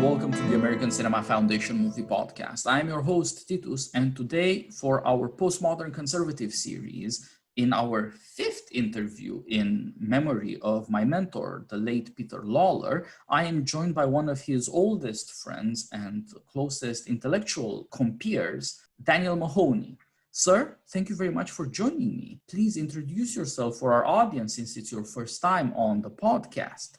welcome to the American Cinema Foundation Movie Podcast. I am your host, Titus, and today for our Postmodern Conservative series, in our fifth interview in memory of my mentor, the late Peter Lawler, I am joined by one of his oldest friends and closest intellectual compeers, Daniel Mahoney. Sir, thank you very much for joining me. Please introduce yourself for our audience since it's your first time on the podcast.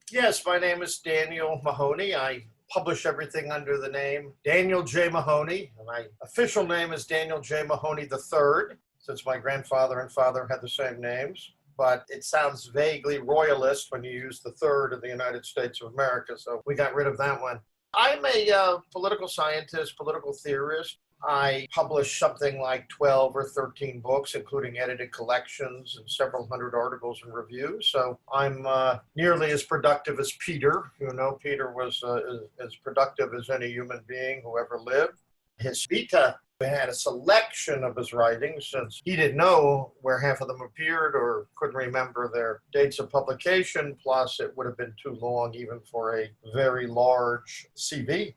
Yes, my name is Daniel Mahoney. I publish everything under the name Daniel J. Mahoney. My official name is Daniel J. Mahoney III, since my grandfather and father had the same names. But it sounds vaguely royalist when you use the third of the United States of America, so we got rid of that one. I'm a political scientist, political theorist. I published something like 12 or 13 books, including edited collections and several hundred articles and reviews. So I'm nearly as productive as Peter. You know, Peter was as productive as any human being who ever lived. His Vita had a selection of his writings, since he didn't know where half of them appeared or couldn't remember their dates of publication. Plus, it would have been too long even for a very large CV.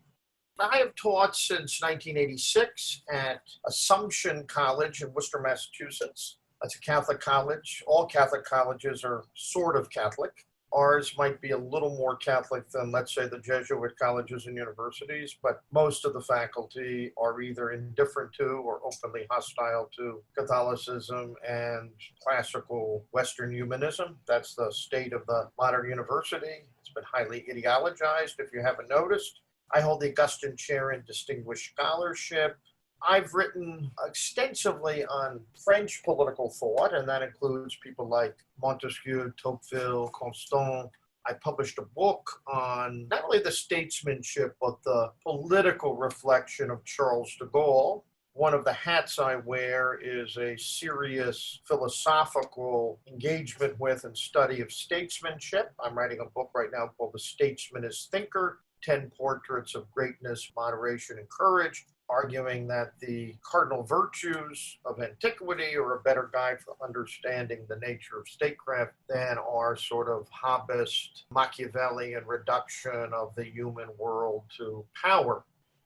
I have taught since 1986 at Assumption College in Worcester, Massachusetts. That's a Catholic college. All Catholic colleges are sort of Catholic. Ours might be a little more Catholic than, let's say, the Jesuit colleges and universities, but most of the faculty are either indifferent to or openly hostile to Catholicism and classical Western humanism. That's the state of the modern university. It's been highly ideologized, if you haven't noticed. I hold the Augustine Chair in Distinguished Scholarship. I've written extensively on French political thought, and that includes people like Montesquieu, Tocqueville, Constant. I published a book on not only the statesmanship, but the political reflection of Charles de Gaulle. One of the hats I wear is a serious philosophical engagement with and study of statesmanship. I'm writing a book right now called The Statesman as Thinker, 10 Portraits of Greatness, Moderation, and Courage, arguing that the cardinal virtues of antiquity are a better guide for understanding the nature of statecraft than our sort of Hobbist, Machiavellian reduction of the human world to power.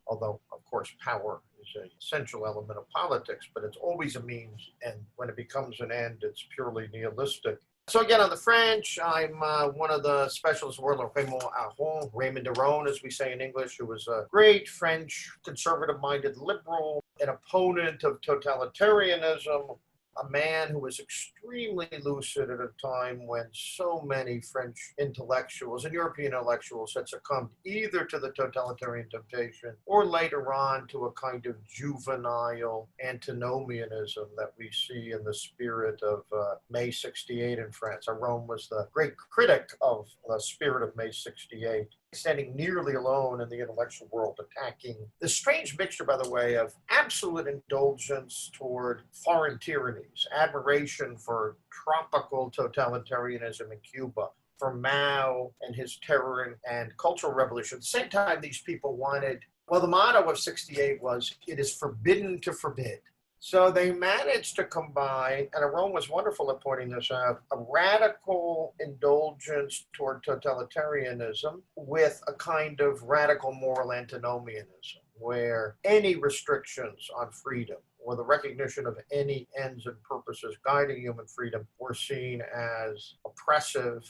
Although, of course, power is an essential element of politics, but it's always a means, and when it becomes an end, it's purely nihilistic. So again, on the French, I'm one of the specialists of Raymond Aron, as we say in English, who was a great French conservative-minded liberal, an opponent of totalitarianism, a man who was extremely lucid at a time when so many French intellectuals and European intellectuals had succumbed either to the totalitarian temptation or later on to a kind of juvenile antinomianism that we see in the spirit of May 68 in France. Aron was the great critic of the spirit of May 68. Standing nearly alone in the intellectual world, attacking this strange mixture, by the way, of absolute indulgence toward foreign tyrannies, admiration for tropical totalitarianism in Cuba, for Mao and his terror and cultural revolution. At the same time, these people wanted, well, the motto of 68 was, "It is forbidden to forbid." So they managed to combine, and Aron was wonderful at pointing this out, a radical indulgence toward totalitarianism with a kind of radical moral antinomianism, where any restrictions on freedom or the recognition of any ends and purposes guiding human freedom were seen as oppressive.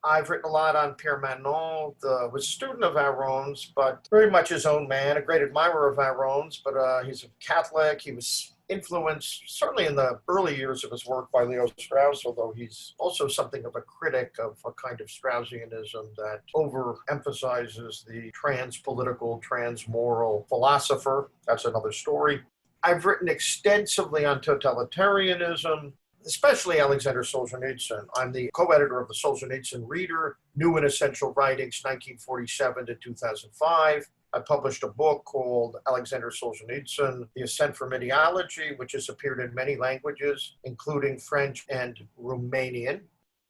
I've written a lot on Pierre Manon, was a student of Aron's, but very much his own man, a great admirer of Aron's, but he's a Catholic. He was influenced, certainly in the early years of his work, by Leo Strauss, although he's also something of a critic of a kind of Straussianism that overemphasizes the trans-political, trans-moral philosopher. That's another story. I've written extensively on totalitarianism, especially Alexander Solzhenitsyn. I'm the co-editor of the Solzhenitsyn Reader, New and Essential Writings, 1947 to 2005. I published a book called Alexander Solzhenitsyn, The Ascent from Ideology, which has appeared in many languages, including French and Romanian.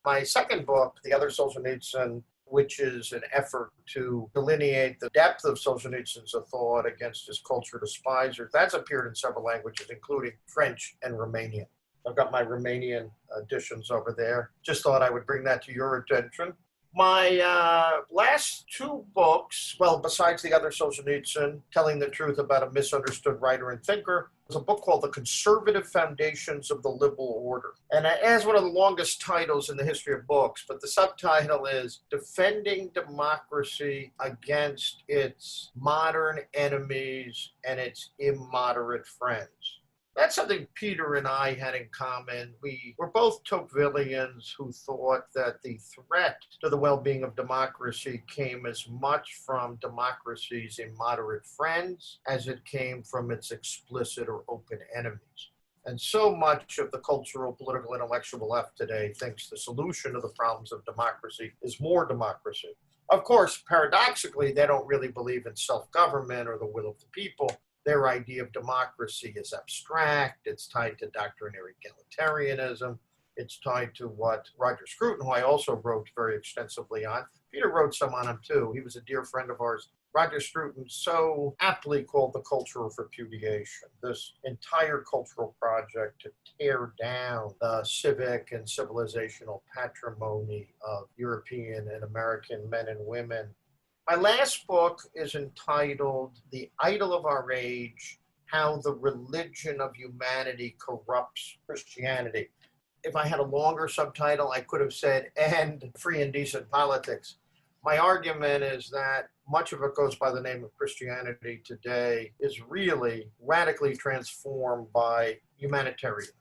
My second book, The Other Solzhenitsyn, which is an effort to delineate the depth of Solzhenitsyn's thought against his culture despisers, that's appeared in several languages, including French and Romanian. I've got my Romanian editions over there. Just thought I would bring that to your attention. My last two books, well, besides the other Solzhenitsyn, Telling the Truth About a Misunderstood Writer and Thinker, was a book called The Conservative Foundations of the Liberal Order. And it has one of the longest titles in the history of books, but the subtitle is Defending Democracy Against Its Modern Enemies and Its Immoderate Friends. That's something Peter and I had in common. We were both Tocquevillians who thought that the threat to the well-being of democracy came as much from democracy's immoderate friends as it came from its explicit or open enemies. And so much of the cultural, political, intellectual left today thinks the solution to the problems of democracy is more democracy. Of course, paradoxically, they don't really believe in self-government or the will of the people. Their idea of democracy is abstract. It's tied to doctrinary egalitarianism. It's tied to what Roger Scruton, who I also wrote very extensively on. Peter wrote some on him too. He was a dear friend of ours. Roger Scruton so aptly called the culture of repudiation, this entire cultural project to tear down the civic and civilizational patrimony of European and American men and women. My last book is entitled The Idol of Our Age, How the Religion of Humanity Corrupts Christianity. If I had a longer subtitle, I could have said, and Free and Decent Politics. My argument is that much of it goes by the name of Christianity today is really radically transformed by humanitarianism,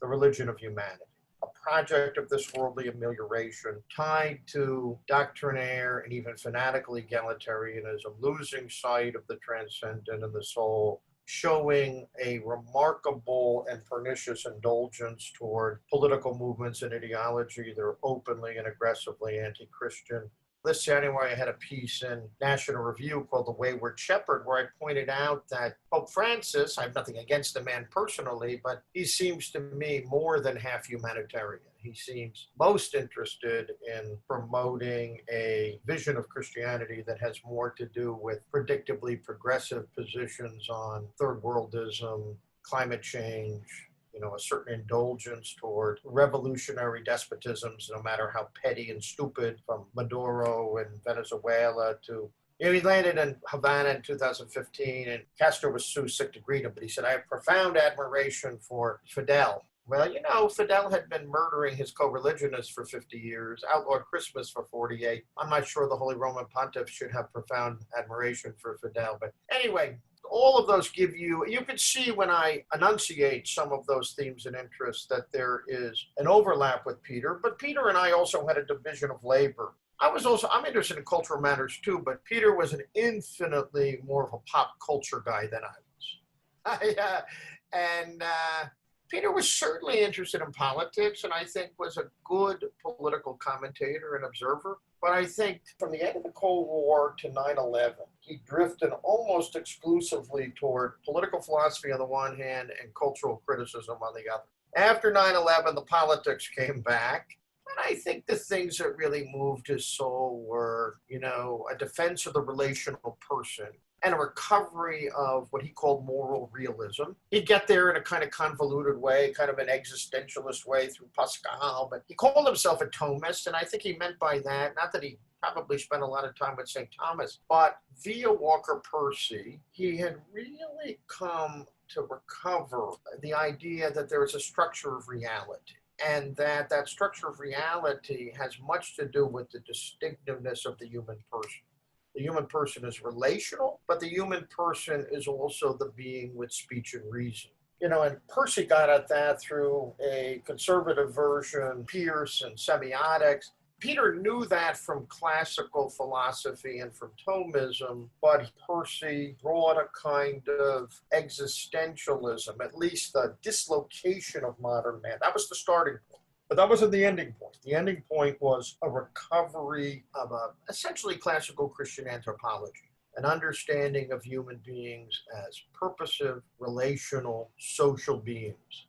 the religion of humanity. A project of this worldly amelioration tied to doctrinaire and even fanatical egalitarianism, losing sight of the transcendent and the soul, showing a remarkable and pernicious indulgence toward political movements and ideology that are openly and aggressively anti-Christian. This January, I had a piece in National Review called The Wayward Shepherd, where I pointed out that Pope Francis, I have nothing against the man personally, but he seems to me more than half humanitarian. He seems most interested in promoting a vision of Christianity that has more to do with predictably progressive positions on third worldism, climate change, a certain indulgence toward revolutionary despotisms, no matter how petty and stupid, from Maduro and Venezuela to, he landed in Havana in 2015, and Castro was so sick to greet him, but he said, I have profound admiration for Fidel. Well, Fidel had been murdering his co-religionists for 50 years, outlawed Christmas for 48. I'm not sure the Holy Roman Pontiff should have profound admiration for Fidel, but anyway, all of those you can see when I enunciate some of those themes and interests that there is an overlap with Peter, but Peter and I also had a division of labor. I'm interested in cultural matters too, but Peter was an infinitely more of a pop culture guy than I was. Peter was certainly interested in politics, and I think was a good political commentator and observer. But I think from the end of the Cold War to 9/11, he drifted almost exclusively toward political philosophy on the one hand and cultural criticism on the other. After 9/11, the politics came back. And I think the things that really moved his soul were, a defense of the relational person and a recovery of what he called moral realism. He'd get there in a kind of convoluted way, kind of an existentialist way through Pascal, but he called himself a Thomist, and I think he meant by that, not that he probably spent a lot of time with St. Thomas, but via Walker Percy, he had really come to recover the idea that there is a structure of reality, and that structure of reality has much to do with the distinctiveness of the human person. The human person is relational, but the human person is also the being with speech and reason. And Percy got at that through a conservative version, Peirce and semiotics. Peter knew that from classical philosophy and from Thomism, but Percy brought a kind of existentialism, at least the dislocation of modern man. That was the starting point. But that wasn't the ending point. The ending point was a recovery of essentially classical Christian anthropology, an understanding of human beings as purposive, relational, social beings.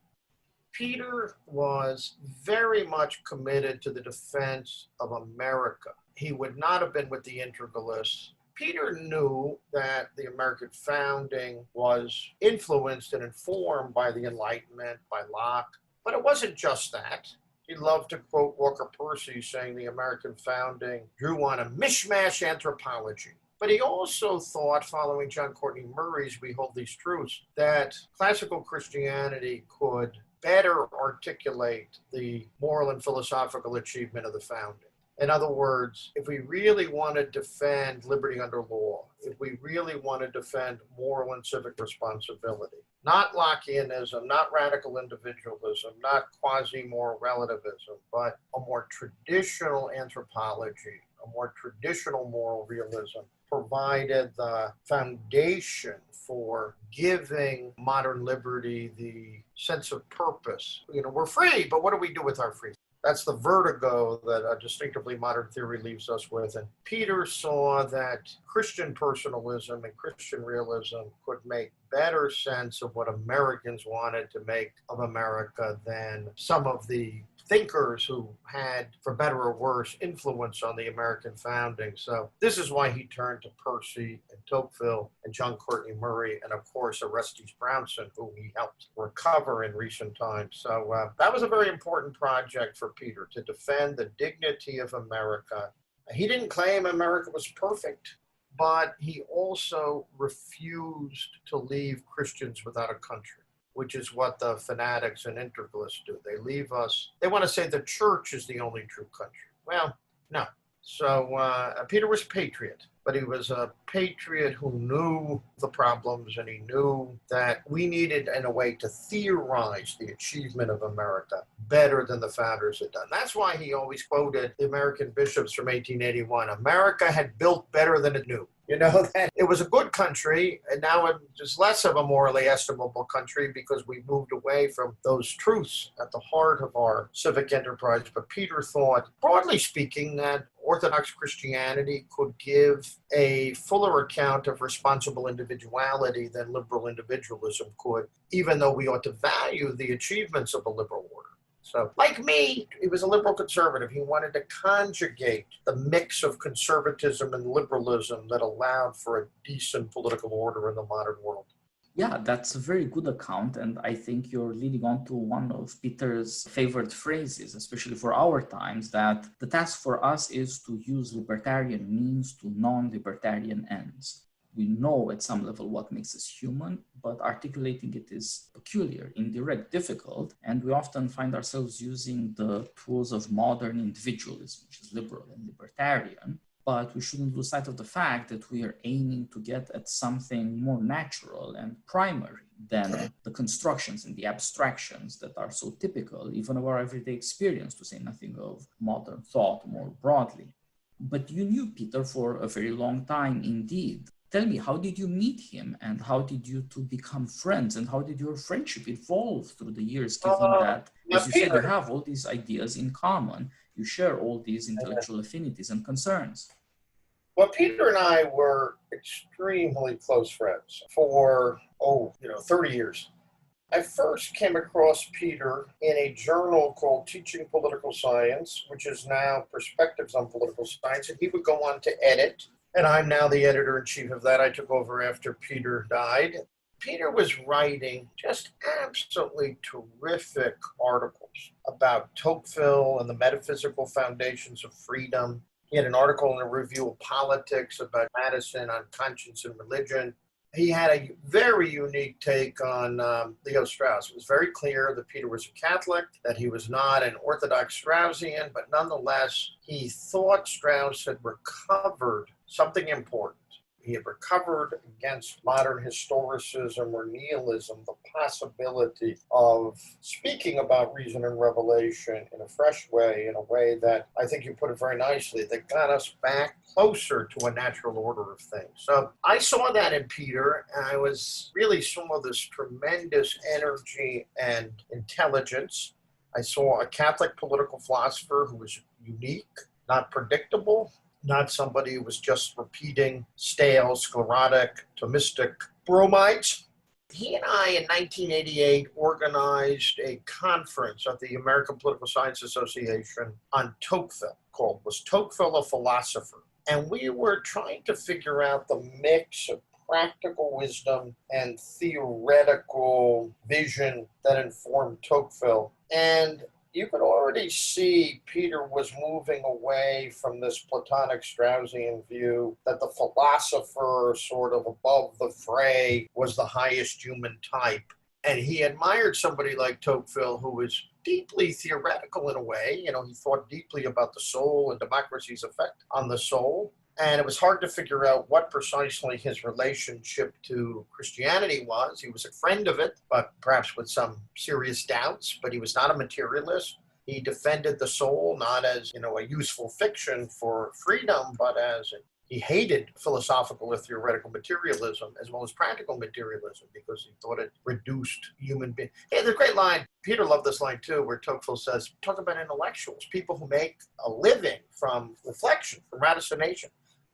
Peter was very much committed to the defense of America. He would not have been with the integralists. Peter knew that the American founding was influenced and informed by the Enlightenment, by Locke, but it wasn't just that. He loved to quote Walker Percy saying the American founding drew on a mishmash anthropology. But he also thought, following John Courtney Murray's We Hold These Truths, that classical Christianity could better articulate the moral and philosophical achievement of the founding. In other words, if we really want to defend liberty under law, if we really want to defend moral and civic responsibility, not Lockeanism, not radical individualism, not quasi-moral relativism, but a more traditional anthropology, a more traditional moral realism, provided the foundation for giving modern liberty the sense of purpose. We're free, but what do we do with our freedom? That's the vertigo that a distinctively modern theory leaves us with. And Peter saw that Christian personalism and Christian realism could make better sense of what Americans wanted to make of America than some of the thinkers who had, for better or worse, influence on the American founding. So this is why he turned to Percy and Tocqueville and John Courtney Murray and, of course, Orestes Brownson, who he helped recover in recent times. So that was a very important project for Peter, to defend the dignity of America. He didn't claim America was perfect, but he also refused to leave Christians without a country, which is what the fanatics and integralists do. They leave us, they want to say the church is the only true country. Well, no. So Peter was a patriot, but he was a patriot who knew the problems, and he knew that we needed, in a way, to theorize the achievement of America better than the founders had done. That's why he always quoted the American bishops from 1881. America had built better than it knew. That it was a good country, and now it's less of a morally estimable country because we moved away from those truths at the heart of our civic enterprise. But Peter thought, broadly speaking, that Orthodox Christianity could give a fuller account of responsible individuality than liberal individualism could, even though we ought to value the achievements of a liberal order. So, like me, he was a liberal conservative. He wanted to conjugate the mix of conservatism and liberalism that allowed for a decent political order in the modern world. Yeah, that's a very good account. And I think you're leading on to one of Peter's favorite phrases, especially for our times, that the task for us is to use libertarian means to non-libertarian ends. We know at some level what makes us human, but articulating it is peculiar, indirect, difficult, and we often find ourselves using the tools of modern individualism, which is liberal and libertarian, but we shouldn't lose sight of the fact that we are aiming to get at something more natural and primary than the constructions and the abstractions that are so typical, even of our everyday experience, to say nothing of modern thought more broadly. But you knew Peter for a very long time indeed. Tell me, how did you meet him, and how did you two become friends, and how did your friendship evolve through the years, given that, as you said, you have all these ideas in common, you share all these intellectual affinities and concerns? Well, Peter and I were extremely close friends for, 30 years. I first came across Peter in a journal called Teaching Political Science, which is now Perspectives on Political Science, and he would go on to edit. And I'm now the editor-in-chief of that. I took over after Peter died. Peter was writing just absolutely terrific articles about Tocqueville and the metaphysical foundations of freedom. He had an article in a review of politics about Madison on conscience and religion. He had a very unique take on Leo Strauss. It was very clear that Peter was a Catholic, that he was not an Orthodox Straussian, but nonetheless, he thought Strauss had recovered something important. He had recovered against modern historicism or nihilism the possibility of speaking about reason and revelation in a fresh way, in a way that I think you put it very nicely, that got us back closer to a natural order of things. So I saw that in Peter, and I really saw this tremendous energy and intelligence. I saw a Catholic political philosopher who was unique, not predictable, not somebody who was just repeating stale, sclerotic, Thomistic bromides. He and I, in 1988, organized a conference at the American Political Science Association on Tocqueville, called Was Tocqueville a Philosopher? And we were trying to figure out the mix of practical wisdom and theoretical vision that informed Tocqueville. And you could already see Peter was moving away from this Platonic Straussian view that the philosopher sort of above the fray was the highest human type. And he admired somebody like Tocqueville, who was deeply theoretical in a way. He thought deeply about the soul and democracy's effect on the soul. And it was hard to figure out what precisely his relationship to Christianity was. He was a friend of it, but perhaps with some serious doubts. But he was not a materialist. He defended the soul not as, a useful fiction for freedom, but as he hated philosophical or theoretical materialism as well as practical materialism because he thought it reduced human beings. Hey, there's a great line. Peter loved this line too, where Tocqueville says, talk about intellectuals, people who make a living from reflection, from ratiocination.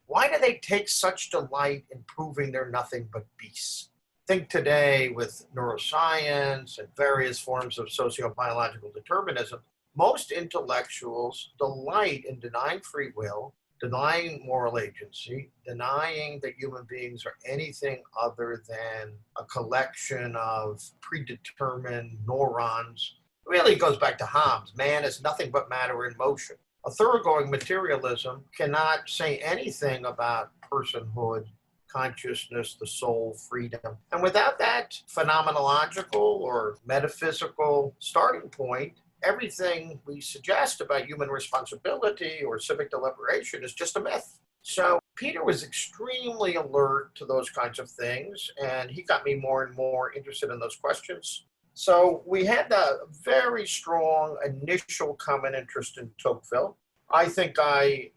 Why do they take such delight in proving they're nothing but beasts? Think today with neuroscience and various forms of sociobiological determinism, most intellectuals delight in denying free will, denying moral agency, denying that human beings are anything other than a collection of predetermined neurons. It really goes back to Hobbes. Man is nothing but matter in motion. A thoroughgoing materialism cannot say anything about personhood, consciousness, the soul, freedom. And without that phenomenological or metaphysical starting point, everything we suggest about human responsibility or civic deliberation is just a myth. So Peter was extremely alert to those kinds of things, and he got me more and more interested in those questions. So we had a very strong initial common interest in Tocqueville. I think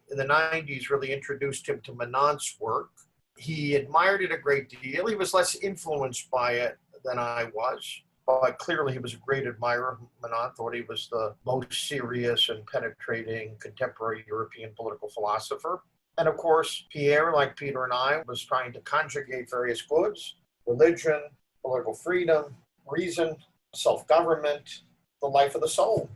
in the 90s, really introduced him to Menant's work. He admired it a great deal. He was less influenced by it than I was. But clearly he was a great admirer of Menant, thought he was the most serious and penetrating contemporary European political philosopher. And of course, Pierre, like Peter and I, was trying to conjugate various goods: religion, political freedom, reason, self-government, the life of the soul.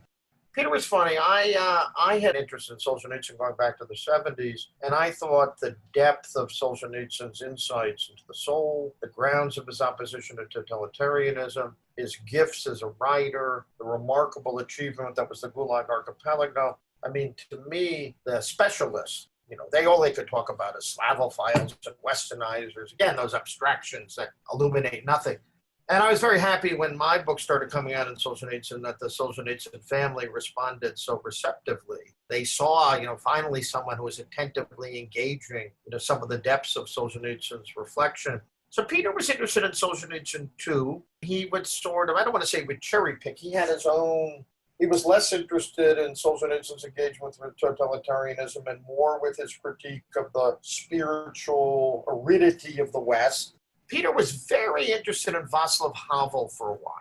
Peter was funny. I had interest in Solzhenitsyn going back to the 70s, and I thought the depth of Solzhenitsyn's insights into the soul, the grounds of his opposition to totalitarianism, his gifts as a writer, the remarkable achievement that was the Gulag Archipelago. I mean, to me, the specialists, they could talk about is Slavophiles and Westernizers. Again, those abstractions that illuminate nothing. And I was very happy when my book started coming out in Solzhenitsyn that the Solzhenitsyn family responded so receptively. They saw, finally someone who was attentively engaging some of the depths of Solzhenitsyn's reflection. So Peter was interested in Solzhenitsyn too. He would sort of, I don't want to say would cherry pick, he had his own. He was less interested in Solzhenitsyn's engagement with totalitarianism and more with his critique of the spiritual aridity of the West. Peter was very interested in Václav Havel for a while.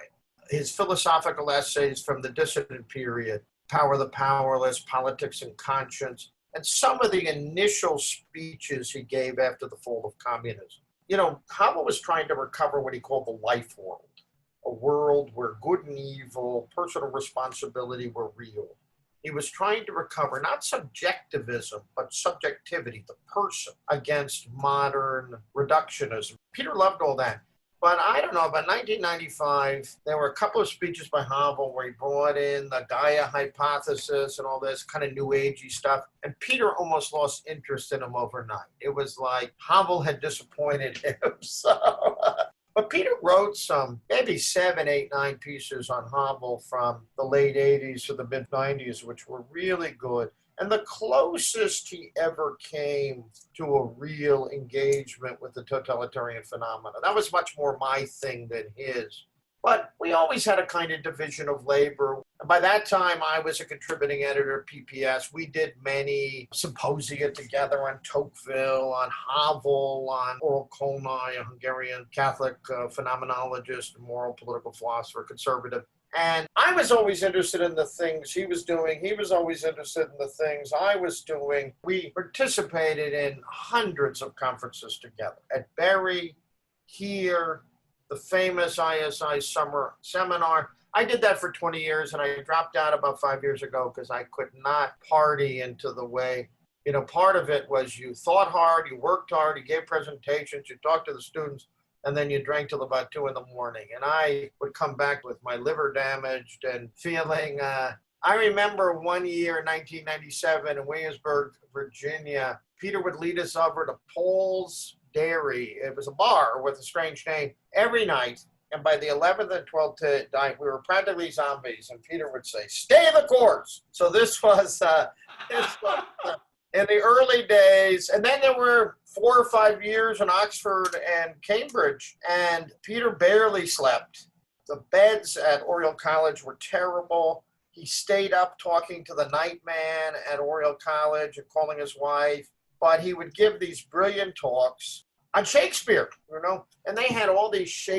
His philosophical essays from the dissident period, Power of the Powerless, Politics and Conscience, and some of the initial speeches he gave after the fall of communism. Havel was trying to recover what he called the life world, a world where good and evil, personal responsibility were real. He was trying to recover not subjectivism, but subjectivity, the person, against modern reductionism. Peter loved all that. But I don't know, about 1995, there were a couple of speeches by Havel where he brought in the Gaia hypothesis and all this kind of new agey stuff. And Peter almost lost interest in him overnight. It was like Havel had disappointed him. But Peter wrote some, maybe 7, 8, 9 pieces on Havel from the late 80s to the mid 90s, which were really good. And the closest he ever came to a real engagement with the totalitarian phenomena. That was much more my thing than his. But we always had a kind of division of labor. And by that time, I was a contributing editor at PPS. We did many symposia together on Tocqueville, on Havel, on Oral Kolnai, a Hungarian Catholic phenomenologist, moral political philosopher, conservative. And I was always interested in the things he was doing. He was always interested in the things I was doing. We participated in hundreds of conferences together at Berry, here, the famous ISI summer seminar. I did that for 20 years and I dropped out about 5 years ago because I could not party into the way. Part of it was you thought hard, you worked hard, you gave presentations, you talked to the students, and then you drank till about 2 a.m. And I would come back with my liver damaged and feeling I remember one year, 1997, in Williamsburg, Virginia, Peter would lead us over to Paul's Dairy. It was a bar with a strange name every night. And by the 11th and 12th night, we were practically zombies. And Peter would say, "Stay the course." So this was in the early days. And then there were 4 or 5 years in Oxford and Cambridge. And Peter barely slept. The beds at Oriel College were terrible. He stayed up talking to the night man at Oriel College and calling his wife. But he would give these brilliant talks on Shakespeare, and they had all these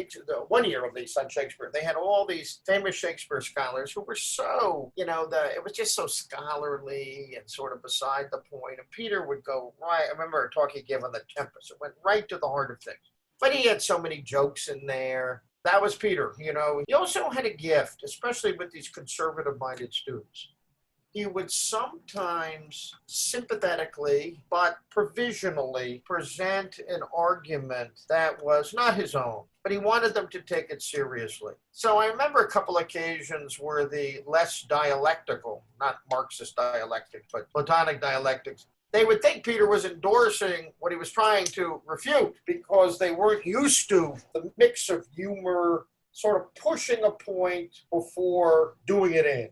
one year at least on Shakespeare, they had all these famous Shakespeare scholars who were so, it was just so scholarly and sort of beside the point. And Peter would go right. I remember a talk he gave on The Tempest. It went right to the heart of things. But he had so many jokes in there. That was Peter, He also had a gift, especially with these conservative-minded students. He would sometimes sympathetically but provisionally present an argument that was not his own, but he wanted them to take it seriously. So I remember a couple occasions where the less dialectical, not Marxist dialectics, but Platonic dialectics, they would think Peter was endorsing what he was trying to refute because they weren't used to the mix of humor, sort of pushing a point before doing it in,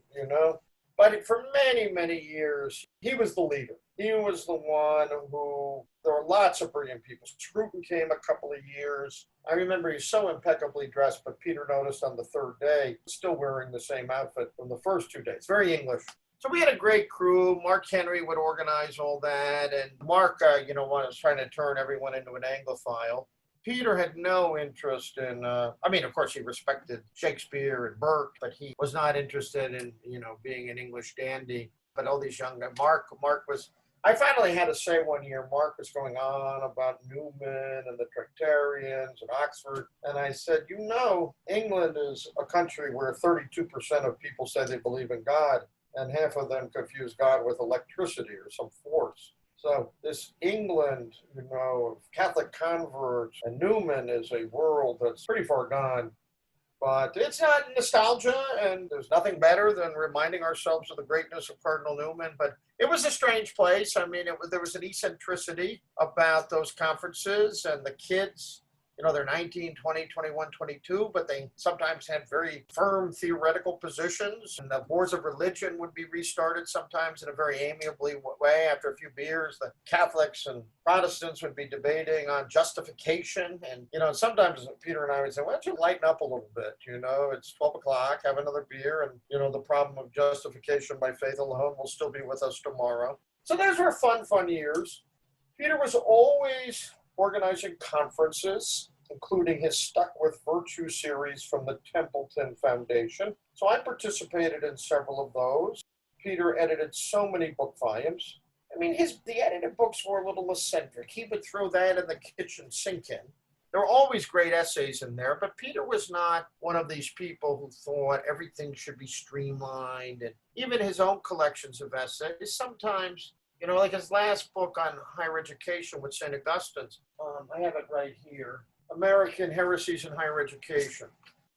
But for many, many years, he was the leader. He was the one who, there were lots of brilliant people. Scruton came a couple of years. I remember he's so impeccably dressed, but Peter noticed on the third day, still wearing the same outfit from the first 2 days. Very English. So we had a great crew. Mark Henry would organize all that. And Mark, was trying to turn everyone into an Anglophile. Peter had no interest in, of course, he respected Shakespeare and Burke, but he was not interested in, being an English dandy. But all these young guys, Mark was, I finally had to say one year, Mark was going on about Newman and the Tractarians and Oxford. And I said, England is a country where 32% of people say they believe in God, and half of them confuse God with electricity or some force. So this England, of Catholic converts, and Newman is a world that's pretty far gone. But it's not nostalgia, and there's nothing better than reminding ourselves of the greatness of Cardinal Newman. But it was a strange place. There was an eccentricity about those conferences, and the kids, they're 19, 20, 21, 22, but they sometimes had very firm theoretical positions. And the wars of religion would be restarted sometimes in a very amiably way. After a few beers, the Catholics and Protestants would be debating on justification. And, sometimes Peter and I would say, why don't you lighten up a little bit? It's 12 o'clock, have another beer. And, the problem of justification by faith alone will still be with us tomorrow. So those were fun years. Peter was always organizing conferences, including his Stuck with Virtue series from the Templeton Foundation. So I participated in several of those. Peter edited so many book volumes. The edited books were a little eccentric. He would throw that in the kitchen sink in. There were always great essays in there, but Peter was not one of these people who thought everything should be streamlined. And even his own collections of essays, sometimes, like his last book on higher education with St. Augustine's, I have it right here, American Heresies in Higher Education.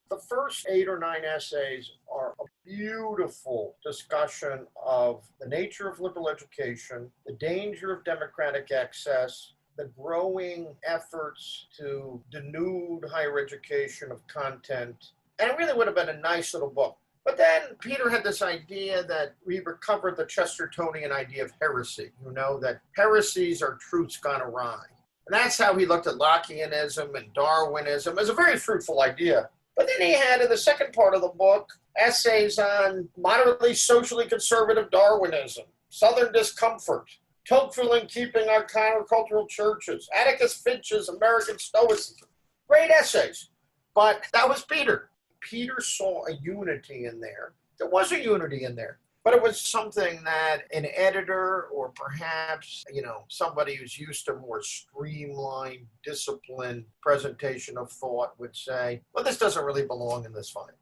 The first 8 or 9 essays are a beautiful discussion of the nature of liberal education, the danger of democratic excess, the growing efforts to denude higher education of content. And it really would have been a nice little book. But then Peter had this idea that we recovered the Chestertonian idea of heresy, that heresies are truths gone awry. And that's how he looked at Lockeanism and Darwinism. It was a very fruitful idea. But then he had, in the second part of the book, essays on moderately socially conservative Darwinism, Southern discomfort, Tocqueville in keeping our countercultural churches, Atticus Finch's American Stoicism. Great essays. But that was Peter. Peter saw a unity in there. There was a unity in there. But it was something that an editor or perhaps, somebody who's used to more streamlined, disciplined presentation of thought would say, well, this doesn't really belong in this volume.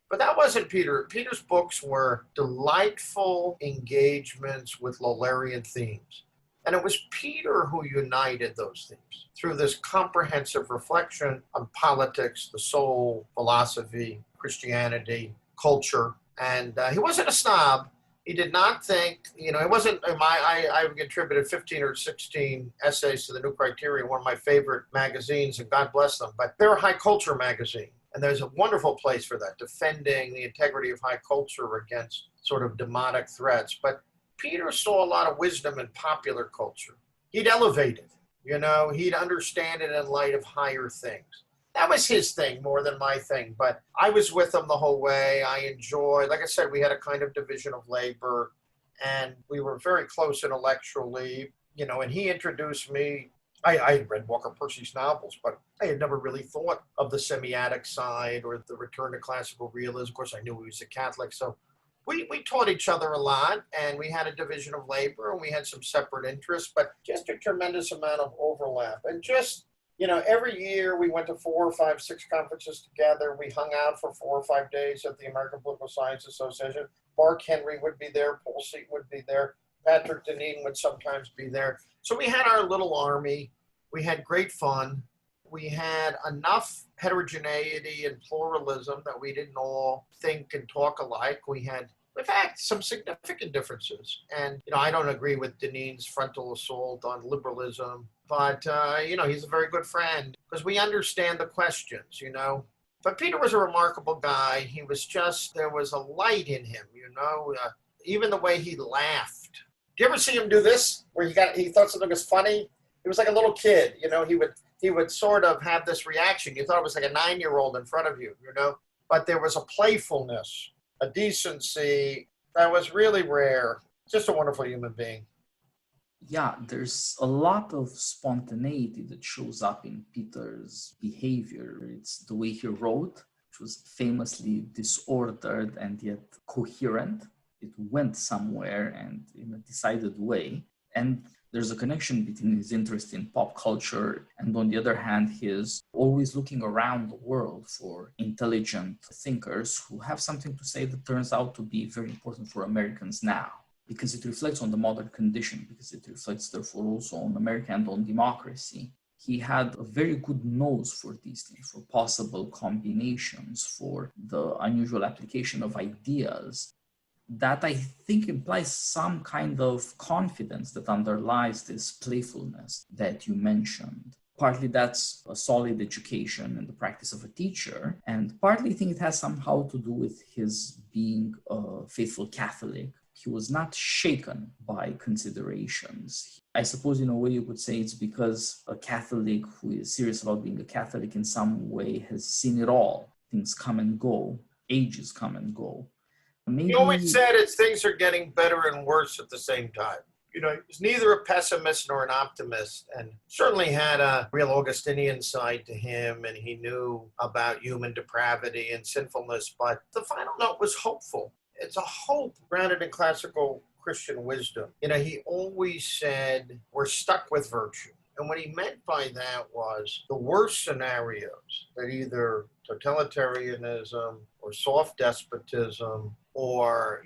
But that wasn't Peter. Peter's books were delightful engagements with Lolarian themes. And it was Peter who united those themes through this comprehensive reflection on politics, the soul, philosophy, Christianity, culture. And he wasn't a snob. He did not think, it wasn't, I contributed 15 or 16 essays to the New Criterion, one of my favorite magazines, and God bless them. But they're a high culture magazine. And there's a wonderful place for that, defending the integrity of high culture against sort of demonic threats. But Peter saw a lot of wisdom in popular culture. He'd elevate it, he'd understand it in light of higher things. That was his thing more than my thing, but I was with him the whole way. I enjoyed, like I said, we had a kind of division of labor, and we were very close intellectually, and he introduced me. I had read Walker Percy's novels, but I had never really thought of the semiotic side or the return to classical realism. Of course, I knew he was a Catholic, so we taught each other a lot, and we had a division of labor, and we had some separate interests, but just a tremendous amount of overlap. And just, every year we went to 4 or 5, 6 conferences together. We hung out for 4 or 5 days at the American Political Science Association. Mark Henry would be there, Paul Seaton would be there, Patrick Deneen would sometimes be there. So we had our little army. We had great fun. We had enough heterogeneity and pluralism that we didn't all think and talk alike. We had, in fact, some significant differences. And, I don't agree with Deneen's frontal assault on liberalism, but, he's a very good friend because we understand the questions, But Peter was a remarkable guy. He was there was a light in him, even the way he laughed. Do you ever see him do this where he thought something was funny? He was like a little kid, he would sort of have this reaction. You thought it was like a 9-year-old in front of you, but there was a playfulness, a decency that was really rare. Just a wonderful human being. Yeah, there's a lot of spontaneity that shows up in Peter's behavior. It's the way he wrote, which was famously disordered and yet coherent. It went somewhere and in a decided way. And there's a connection between his interest in pop culture and, on the other hand, his always looking around the world for intelligent thinkers who have something to say that turns out to be very important for Americans now, because it reflects on the modern condition, because it reflects, therefore, also on America and on democracy. He had a very good nose for these things, for possible combinations, for the unusual application of ideas. That I think implies some kind of confidence that underlies this playfulness that you mentioned. Partly that's a solid education and the practice of a teacher, and partly I think it has somehow to do with his being a faithful Catholic. He was not shaken by considerations. I suppose in a way you could say it's because a Catholic who is serious about being a Catholic in some way has seen it all. Things come and go, ages come and go. Maybe... He always said things are getting better and worse at the same time. He's neither a pessimist nor an optimist, and certainly had a real Augustinian side to him, and he knew about human depravity and sinfulness, but the final note was hopeful. It's a hope grounded in classical Christian wisdom. He always said, we're stuck with virtue. And what he meant by that was the worst scenarios, that either totalitarianism or soft despotism or,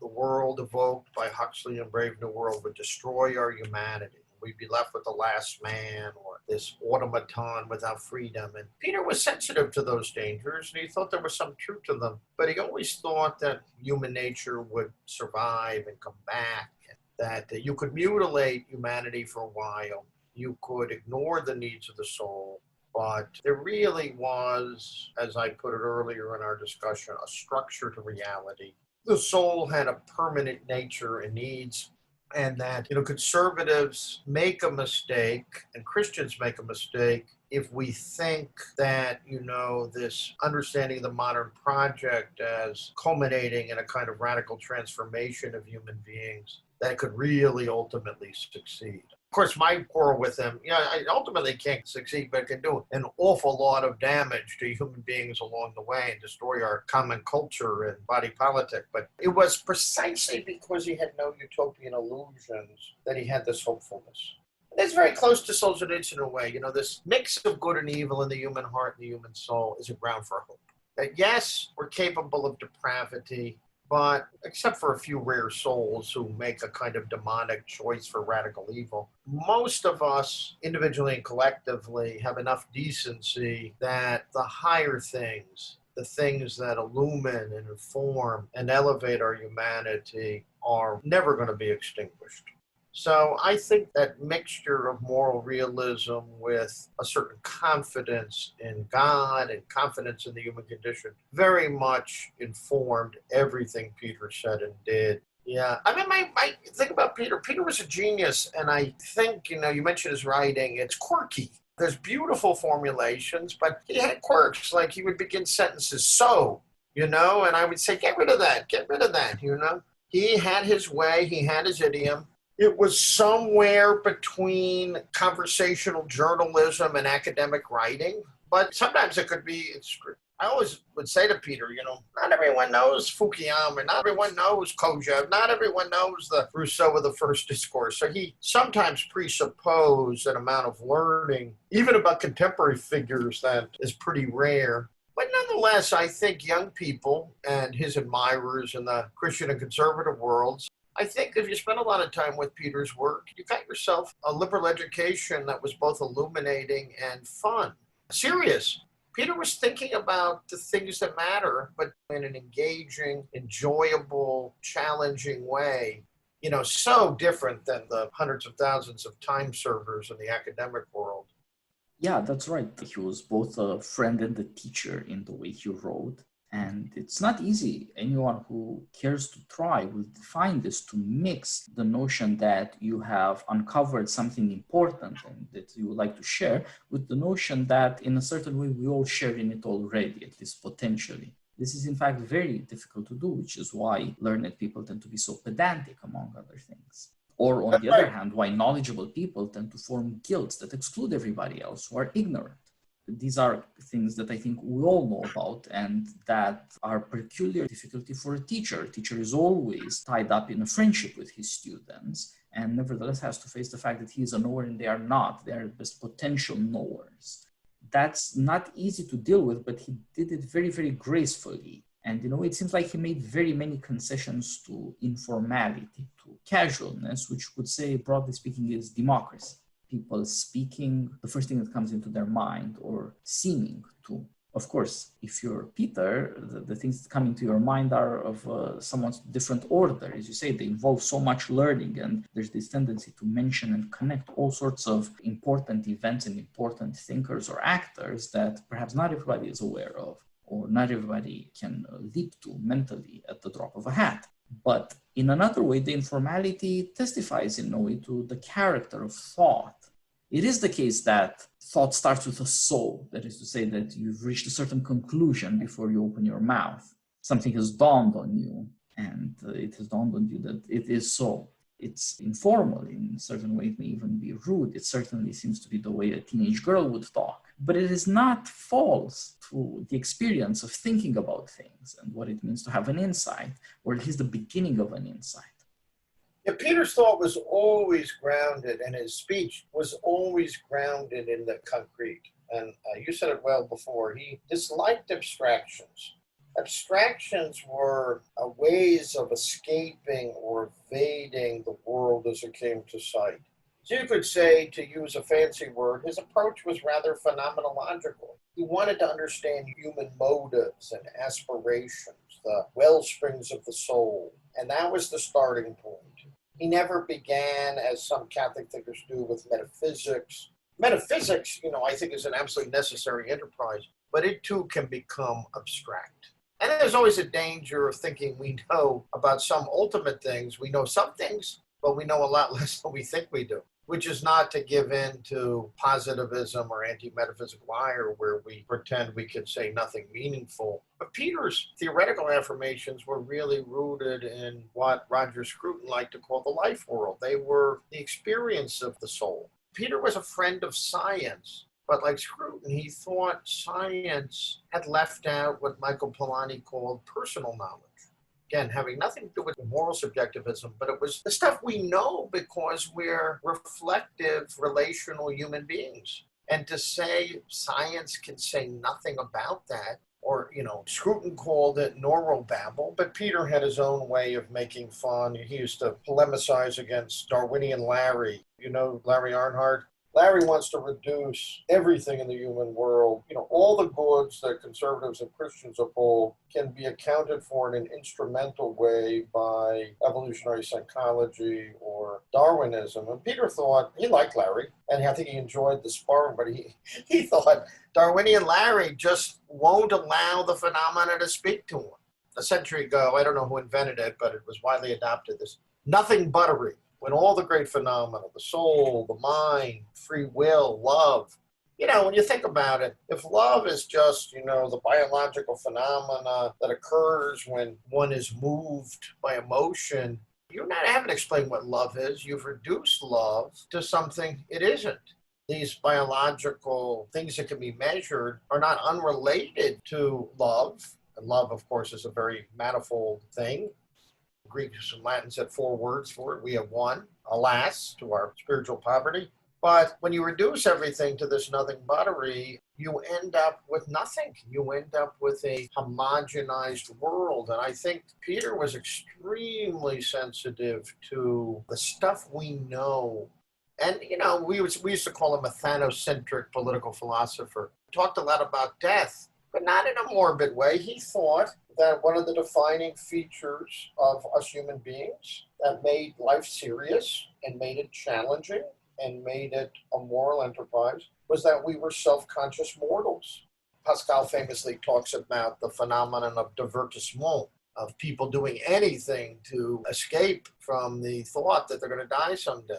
the world evoked by Huxley and Brave New World would destroy our humanity. We'd be left with the last man or this automaton without freedom. And Peter was sensitive to those dangers, and he thought there was some truth to them. But he always thought that human nature would survive and come back, that you could mutilate humanity for a while. You could ignore the needs of the soul. But there really was, as I put it earlier in our discussion, a structure to reality. The soul had a permanent nature and needs, and that, conservatives make a mistake and Christians make a mistake if we think that, this understanding of the modern project as culminating in a kind of radical transformation of human beings that could really ultimately succeed. Of course, my quarrel with him, I ultimately can't succeed, but it can do an awful lot of damage to human beings along the way and destroy our common culture and body politic. But it was precisely because he had no utopian illusions that he had this hopefulness. And that's very close to Solzhenitsyn in a way. This mix of good and evil in the human heart and the human soul is a ground for hope. That yes, we're capable of depravity, but except for a few rare souls who make a kind of demonic choice for radical evil, most of us, individually and collectively, have enough decency that the higher things, the things that illumine and inform and elevate our humanity are never going to be extinguished. So I think that mixture of moral realism with a certain confidence in God and confidence in the human condition very much informed everything Peter said and did. Yeah, I mean, my think about Peter. Peter was a genius, and I think, you mentioned his writing. It's quirky. There's beautiful formulations, but he had quirks. Like he would begin sentences, so, and I would say, get rid of that, He had his way, he had his idiom. It was somewhere between conversational journalism and academic writing, but sometimes it could be, I always would say to Peter, not everyone knows Fukuyama, not everyone knows Kojève, not everyone knows the Rousseau of the First Discourse. So he sometimes presupposed an amount of learning, even about contemporary figures, that is pretty rare. But nonetheless, I think young people and his admirers in the Christian and conservative worlds, I think if you spend a lot of time with Peter's work, you got yourself a liberal education that was both illuminating and fun. Serious. Peter was thinking about the things that matter, but in an engaging, enjoyable, challenging way. So different than the hundreds of thousands of time servers in the academic world. Yeah, that's right. He was both a friend and a teacher in the way he wrote. And it's not easy. Anyone who cares to try will find this, to mix the notion that you have uncovered something important and that you would like to share with the notion that in a certain way we all share in it already, at least potentially. This is in fact very difficult to do, which is why learned people tend to be so pedantic, among other things. Or on the other hand, why knowledgeable people tend to form guilds that exclude everybody else who are ignorant. These are things that I think we all know about and that are peculiar difficulty for a teacher. A teacher is always tied up in a friendship with his students and nevertheless has to face the fact that he is a knower and they are not. They are best potential knowers. That's not easy to deal with, but he did it very, very gracefully. And, it seems like he made very many concessions to informality, to casualness, which would say, broadly speaking, is democracy. People speaking the first thing that comes into their mind or seeming to. Of course, if you're Peter, the things that come into your mind are of somewhat different order. As you say, they involve so much learning, and there's this tendency to mention and connect all sorts of important events and important thinkers or actors that perhaps not everybody is aware of, or not everybody can leap to mentally at the drop of a hat. But in another way, the informality testifies in a way to the character of thought. It is the case that thought starts with a soul, that is to say that you've reached a certain conclusion before you open your mouth. Something has dawned on you, and it has dawned on you that it is so. It's informal in a certain way, it may even be rude. It certainly seems to be the way a teenage girl would talk. But it is not false to the experience of thinking about things and what it means to have an insight, or at least the beginning of an insight. Yeah, Peter's thought was always grounded, and his speech was always grounded in the concrete. And you said it well before. He disliked abstractions. Abstractions were ways of escaping or evading the world as it came to sight. So you could say, to use a fancy word, his approach was rather phenomenological. He wanted to understand human motives and aspirations, the well springs of the soul, and that was the starting point. He never began, as some Catholic thinkers do, with metaphysics. Metaphysics, I think is an absolutely necessary enterprise, but it too can become abstract. And there's always a danger of thinking we know about some ultimate things. We know some things, but we know a lot less than we think we do, which is not to give in to positivism or anti-metaphysical ire where we pretend we can say nothing meaningful. But Peter's theoretical affirmations were really rooted in what Roger Scruton liked to call the life world. They were the experience of the soul. Peter was a friend of science, but like Scruton, he thought science had left out what Michael Polanyi called personal knowledge. Again, having nothing to do with moral subjectivism, but it was the stuff we know because we're reflective, relational human beings. And to say science can say nothing about that, or, Scruton called it neurobabble, but Peter had his own way of making fun. He used to polemicize against Darwinian Larry. Larry Arnhart? Larry wants to reduce everything in the human world. All the goods that conservatives and Christians uphold can be accounted for in an instrumental way by evolutionary psychology or Darwinism. And Peter thought, he liked Larry, and I think he enjoyed the sparring, but he thought Darwinian Larry just won't allow the phenomena to speak to him. A century ago, I don't know who invented it, but it was widely adopted, this nothing buttery. When all the great phenomena, the soul, the mind, free will, love, when you think about it, if love is just, the biological phenomena that occurs when one is moved by emotion, haven't explained what love is. You've reduced love to something it isn't. These biological things that can be measured are not unrelated to love. And love, of course, is a very manifold thing. Greeks and Latins had 4 words for it. We have one, alas, to our spiritual poverty. But when you reduce everything to this nothing buttery, you end up with nothing. You end up with a homogenized world. And I think Peter was extremely sensitive to the stuff we know. And, we used to call him a Thanocentric political philosopher. He talked a lot about death, but not in a morbid way. He thought that one of the defining features of us human beings that made life serious and made it challenging and made it a moral enterprise was that we were self-conscious mortals. Pascal famously talks about the phenomenon of divertissement, of people doing anything to escape from the thought that they're going to die someday.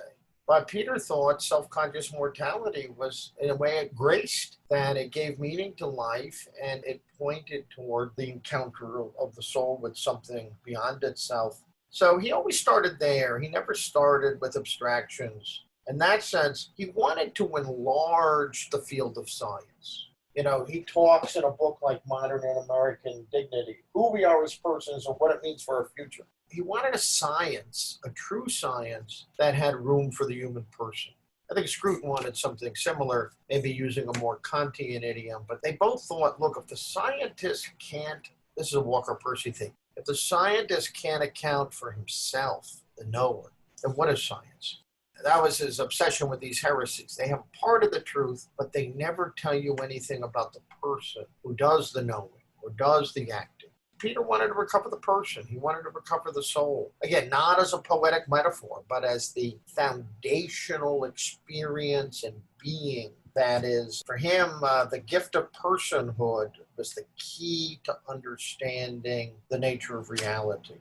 But Peter thought self-conscious mortality was, in a way, it graced, that it gave meaning to life and it pointed toward the encounter of the soul with something beyond itself. So he always started there. He never started with abstractions. In that sense, he wanted to enlarge the field of science. He talks in a book like Modern and American Dignity, who we are as persons and what it means for our future. He wanted a science, a true science, that had room for the human person. I think Scruton wanted something similar, maybe using a more Kantian idiom, but they both thought, look, if the scientist can't, this is a Walker Percy thing, if the scientist can't account for himself, the knower, then what is science? That was his obsession with these heresies. They have part of the truth, but they never tell you anything about the person who does the knowing or does the acting. Peter wanted to recover the person. He wanted to recover the soul. Again, not as a poetic metaphor, but as the foundational experience and being that is, for him, the gift of personhood was the key to understanding the nature of reality.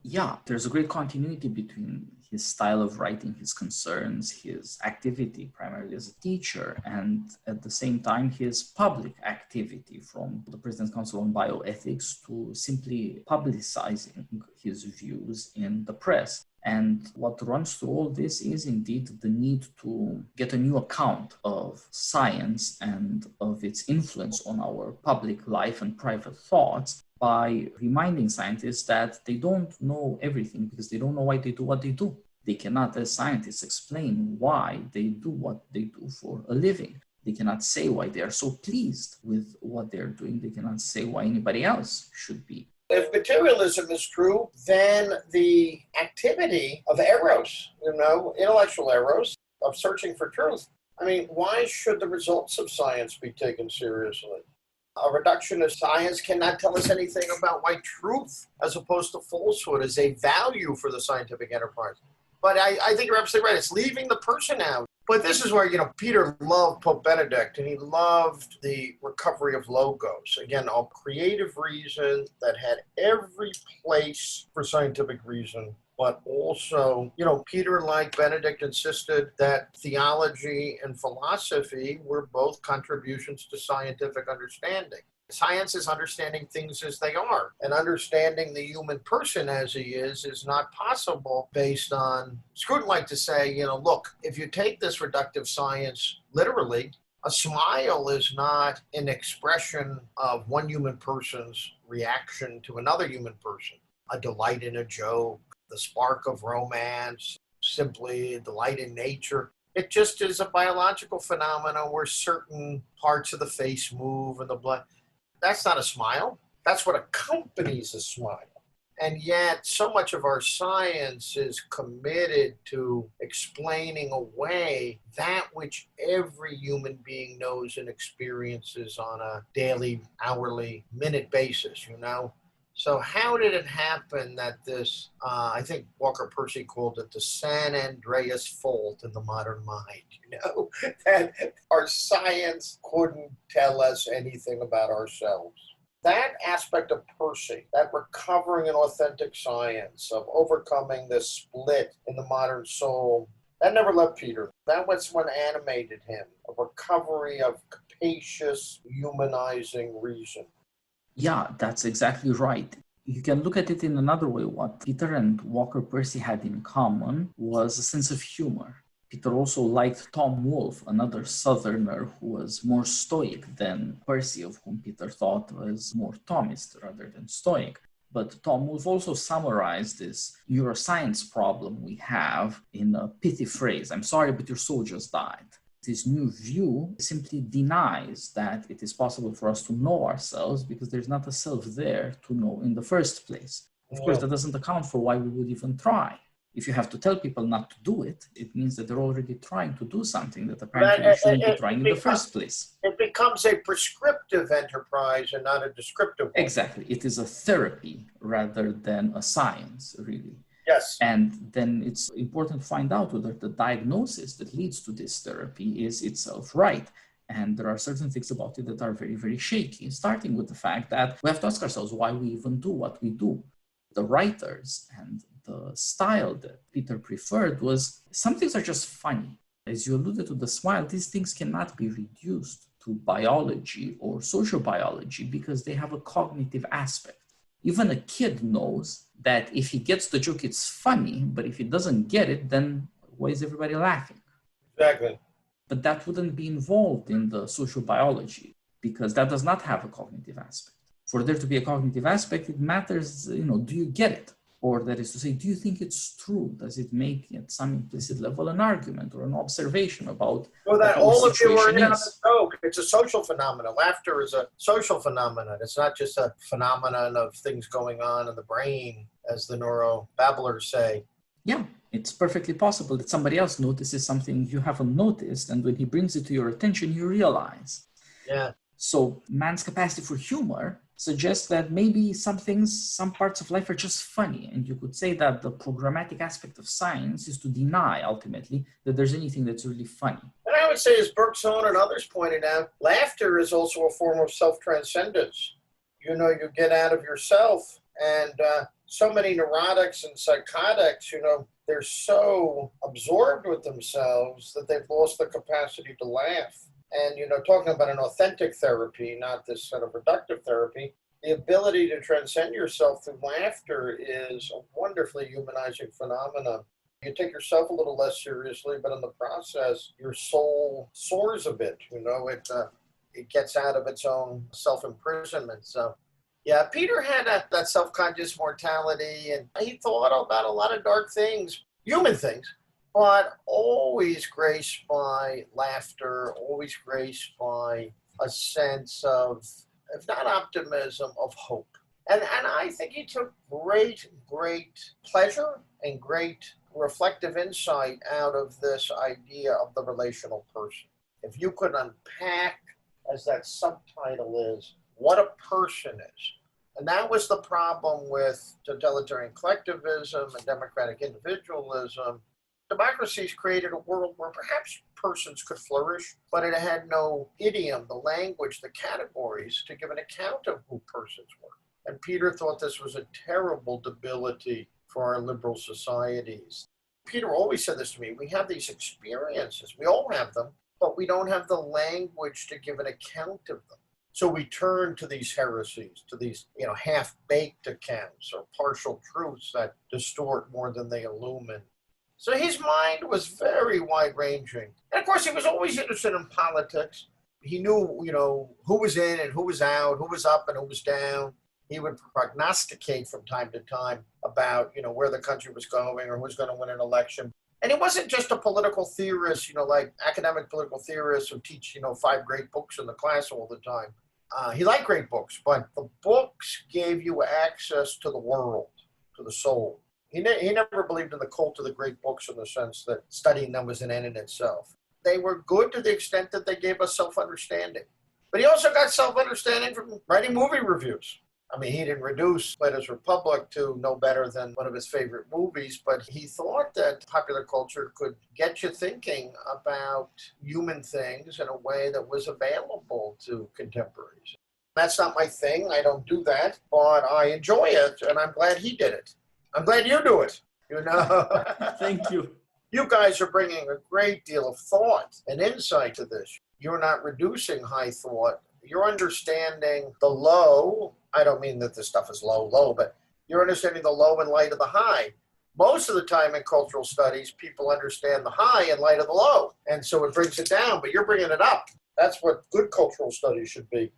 Yeah, there's a great continuity between his style of writing, his concerns, his activity primarily as a teacher, and at the same time his public activity, from the President's Council on Bioethics to simply publicizing his views in the press. And what runs through all this is indeed the need to get a new account of science and of its influence on our public life and private thoughts, by reminding scientists that they don't know everything because they don't know why they do what they do. They cannot, as scientists, explain why they do what they do for a living. They cannot say why they are so pleased with what they're doing. They cannot say why anybody else should be. If materialism is true, then the activity of eros, intellectual eros, of searching for truth, why should the results of science be taken seriously? A reductionist science cannot tell us anything about why truth, as opposed to falsehood, is a value for the scientific enterprise. But I think you're absolutely right. It's leaving the person out. But this is where, Peter loved Pope Benedict, and he loved the recovery of logos. Again, a creative reason that had every place for scientific reason. But also, Peter, like Benedict, insisted that theology and philosophy were both contributions to scientific understanding. Science is understanding things as they are, and understanding the human person as he is not possible based on, Scruton liked to say, look, if you take this reductive science literally, a smile is not an expression of one human person's reaction to another human person. A delight in a joke, the spark of romance, simply a delight in nature. It just is a biological phenomenon where certain parts of the face move and the blood. That's not a smile. That's what accompanies a smile. And yet, so much of our science is committed to explaining away that which every human being knows and experiences on a daily, hourly, minute basis, So how did it happen that this, I think Walker Percy called it the San Andreas fault in the modern mind, that our science couldn't tell us anything about ourselves? That aspect of Percy, that recovering an authentic science, of overcoming this split in the modern soul, that never left Peter. That was what animated him, a recovery of capacious, humanizing reason. Yeah, that's exactly right. You can look at it in another way. What Peter and Walker Percy had in common was a sense of humor. Peter also liked Tom Wolfe, another Southerner who was more stoic than Percy, of whom Peter thought was more Thomist rather than stoic. But Tom Wolfe also summarized this neuroscience problem we have in a pithy phrase: "I'm sorry, but your soul just died." This new view simply denies that it is possible for us to know ourselves because there's not a self there to know in the first place. Of course, that doesn't account for why we would even try. If you have to tell people not to do it, it means that they're already trying to do something that apparently they shouldn't be trying in the first place. It becomes a prescriptive enterprise and not a descriptive one. Exactly. It is a therapy rather than a science, really. Yes. And then it's important to find out whether the diagnosis that leads to this therapy is itself right. And there are certain things about it that are very, very shaky, starting with the fact that we have to ask ourselves why we even do what we do. The writers and the style that Peter preferred was, some things are just funny. As you alluded to the smile, these things cannot be reduced to biology or social biology because they have a cognitive aspect. Even a kid knows that if he gets the joke, it's funny, but if he doesn't get it, then why is everybody laughing? Exactly. But that wouldn't be involved in the social biology because that does not have a cognitive aspect. For there to be a cognitive aspect, it matters, do you get it? Or that is to say, do you think it's true? Does it make at some implicit level an argument or an observation about well, that all of you are in on is? the joke? It's a social phenomenon. Laughter is a social phenomenon. It's not just a phenomenon of things going on in the brain, as the neurobabblers say. Yeah, it's perfectly possible that somebody else notices something you haven't noticed, and when he brings it to your attention, you realize. Yeah. So man's capacity for humor suggests that maybe some parts of life are just funny. And you could say that the programmatic aspect of science is to deny, ultimately, that there's anything that's really funny. And I would say, as Bergson and others pointed out, laughter is also a form of self-transcendence. You get out of yourself. And so many neurotics and psychotics, they're so absorbed with themselves that they've lost the capacity to laugh. And, talking about an authentic therapy, not this sort of reductive therapy, the ability to transcend yourself through laughter is a wonderfully humanizing phenomenon. You take yourself a little less seriously, but in the process, your soul soars a bit. It gets out of its own self-imprisonment. So, yeah, Peter had that self-conscious mortality, and he thought about a lot of dark things, human things, but always graced by laughter, always graced by a sense of, if not optimism, of hope. And I think he took great pleasure and great reflective insight out of this idea of the relational person. If you could unpack, as that subtitle is, what a person is. And that was the problem with totalitarian collectivism and democratic individualism. Democracies created a world where perhaps persons could flourish, but it had no idiom, the language, the categories to give an account of who persons were. And Peter thought this was a terrible debility for our liberal societies. Peter always said this to me: we have these experiences, we all have them, but we don't have the language to give an account of them. So we turn to these heresies, to these half-baked accounts or partial truths that distort more than they illumine. So his mind was very wide-ranging. And of course, he was always interested in politics. He knew, who was in and who was out, who was up and who was down. He would prognosticate from time to time about, where the country was going or who was going to win an election. And he wasn't just a political theorist, like academic political theorists who teach, 5 great books in the class all the time. He liked great books, but the books gave you access to the world. to the soul. He never believed in the cult of the great books in the sense that studying them was an end in itself. They were good to the extent that they gave us self-understanding. But he also got self-understanding from writing movie reviews. I mean, he didn't reduce Plato's Republic to no better than one of his favorite movies, but he thought that popular culture could get you thinking about human things in a way that was available to contemporaries. That's not my thing. I don't do that, but I enjoy it, and I'm glad he did it. I'm glad you do it. Thank you. You guys are bringing a great deal of thought and insight to this. You're not reducing high thought. You're understanding the low. I don't mean that this stuff is low, but you're understanding the low in light of the high. Most of the time in cultural studies, people understand the high in light of the low. And so it brings it down, but you're bringing it up. That's what good cultural studies should be.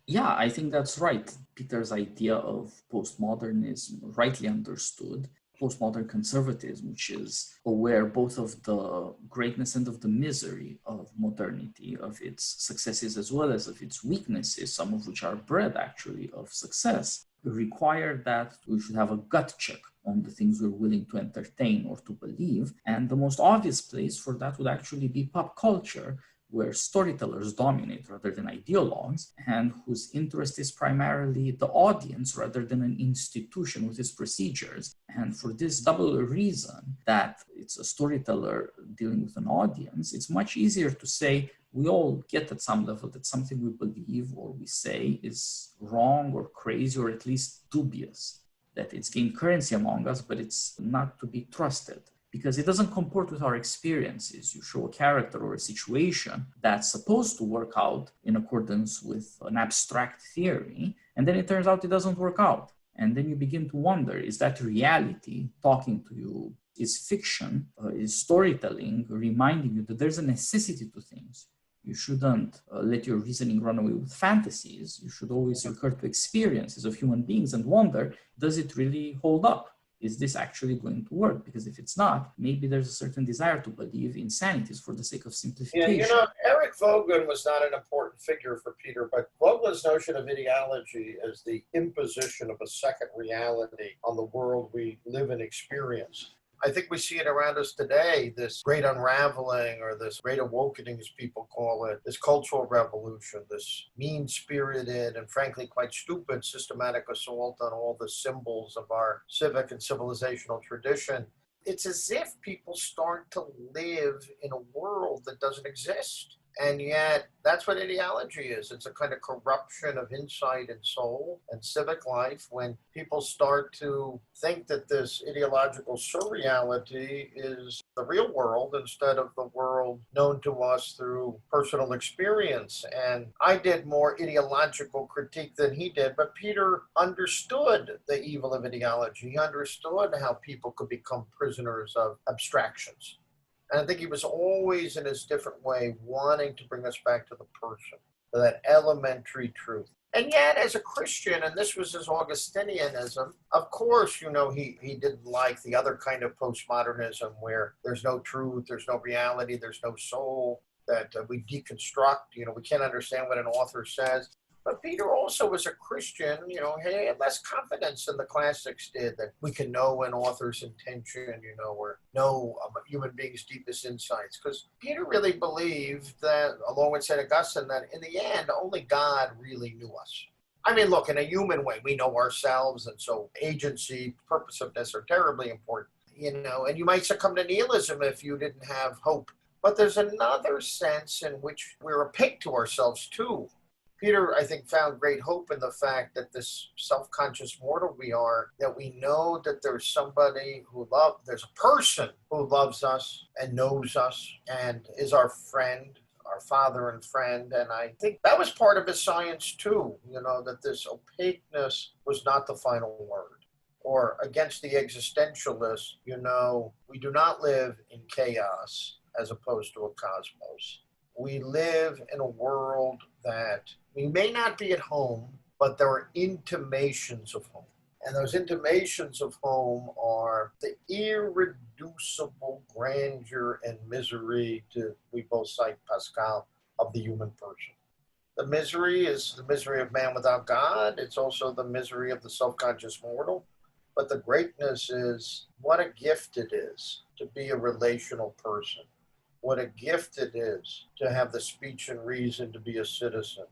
Yeah, I think that's right. Peter's idea of postmodernism, rightly understood, postmodern conservatism, which is aware both of the greatness and of the misery of modernity, of its successes as well as of its weaknesses, some of which are bred actually of success, require that we should have a gut check on the things we're willing to entertain or to believe. And the most obvious place for that would actually be pop culture, where storytellers dominate rather than ideologues, and whose interest is primarily the audience rather than an institution with its procedures. And for this double reason, that it's a storyteller dealing with an audience, it's much easier to say, we all get at some level that something we believe or we say is wrong or crazy or at least dubious, that it's gained currency among us, but it's not to be trusted, because it doesn't comport with our experiences. You show a character or a situation that's supposed to work out in accordance with an abstract theory, and then it turns out it doesn't work out. And then you begin to wonder, is that reality talking to you? Is fiction, is storytelling reminding you that there's a necessity to things? You shouldn't let your reasoning run away with fantasies. You should always recur to experiences of human beings and wonder, does it really hold up? Is this actually going to work? Because if it's not, maybe there's a certain desire to believe insanities for the sake of simplification. Yeah, Eric Vogan was not an important figure for Peter, but Vogan's notion of ideology as the imposition of a second reality on the world we live and experience. I think we see it around us today, this great unraveling or this great awakening, as people call it, this cultural revolution, this mean-spirited and frankly quite stupid systematic assault on all the symbols of our civic and civilizational tradition. It's as if people start to live in a world that doesn't exist. And yet, that's what ideology is. It's a kind of corruption of insight and soul and civic life when people start to think that this ideological surreality is the real world instead of the world known to us through personal experience. And I did more ideological critique than he did, but Peter understood the evil of ideology. He understood how people could become prisoners of abstractions. And I think he was always, in his different way, wanting to bring us back to the person, to that elementary truth. And yet, as a Christian, and this was his Augustinianism, of course, he didn't like the other kind of postmodernism where there's no truth, there's no reality, there's no soul, that we deconstruct, we can't understand what an author says. But Peter also, as a Christian, he had less confidence than the classics did, that we can know an author's intention, or know human beings' deepest insights. Because Peter really believed that, along with St. Augustine, that in the end, only God really knew us. I mean, look, in a human way, we know ourselves, and so agency, purposiveness are terribly important, and you might succumb to nihilism if you didn't have hope. But there's another sense in which we're opaque to ourselves, too. Peter, I think, found great hope in the fact that this self-conscious mortal we are, that we know that there's somebody there's a person who loves us and knows us and is our friend, our father and friend. And I think that was part of his science too, that this opaqueness was not the final word. Or against the existentialists, we do not live in chaos as opposed to a cosmos. We live in a world that we may not be at home, but there are intimations of home. And those intimations of home are the irreducible grandeur and misery, we both cite Pascal, of the human person. The misery is the misery of man without God. It's also the misery of the self-conscious mortal. But the greatness is what a gift it is to be a relational person. What a gift it is to have the speech and reason to be a citizen.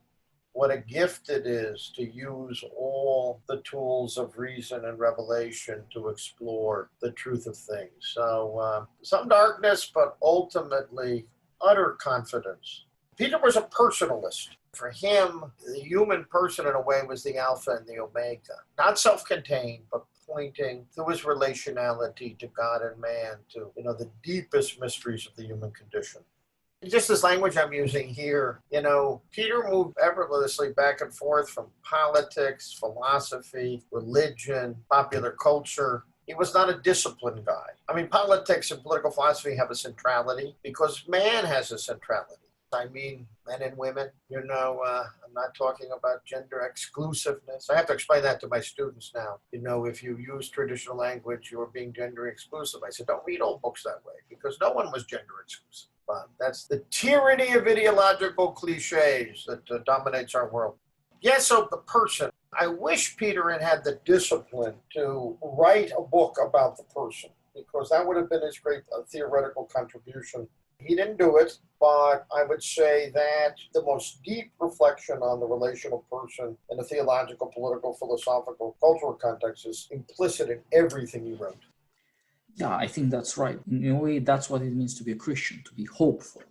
What a gift it is to use all the tools of reason and revelation to explore the truth of things. So some darkness, but ultimately utter confidence. Peter was a personalist. For him, the human person in a way was the Alpha and the Omega. Not self-contained, but pointing through his relationality to God and man to, the deepest mysteries of the human condition. Just this language I'm using here, Peter moved effortlessly back and forth from politics, philosophy, religion, popular culture. He was not a disciplined guy. I mean, politics and political philosophy have a centrality because man has a centrality. I mean, men and women, I'm not talking about gender exclusiveness. I have to explain that to my students now. If you use traditional language, you're being gender exclusive. I said, don't read old books that way because no one was gender exclusive. But that's the tyranny of ideological cliches that dominates our world. Yes, so the person. I wish Peter had the discipline to write a book about the person because that would have been his great theoretical contribution. He didn't do it, but I would say that the most deep reflection on the relational person in a theological, political, philosophical, cultural context is implicit in everything he wrote. Yeah, I think that's right. In a way, that's what it means to be a Christian, to be hopeful.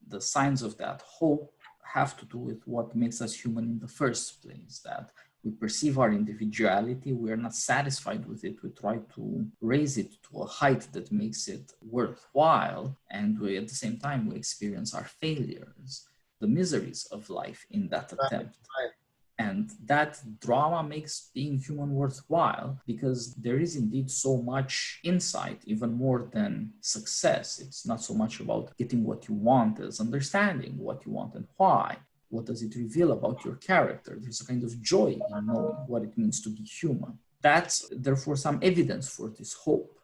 The signs of that hope have to do with what makes us human in the first place, that we perceive our individuality, we are not satisfied with it, we try to raise it to a height that makes it worthwhile, and at the same time we experience our failures, the miseries of life in that attempt. Right. And that drama makes being human worthwhile because there is indeed so much insight, even more than success. It's not so much about getting what you want as understanding what you want and why. What does it reveal about your character? There's a kind of joy in knowing what it means to be human. That's therefore some evidence for this hope.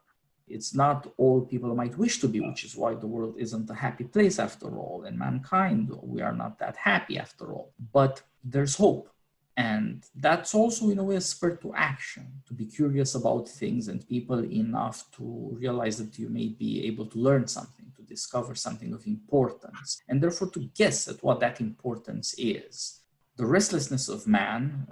It's not all people might wish to be, which is why the world isn't a happy place after all. And mankind, we are not that happy after all. But there's hope. And that's also in a way a spur to action, to be curious about things and people enough to realize that you may be able to learn something, to discover something of importance, and therefore to guess at what that importance is. The restlessness of man,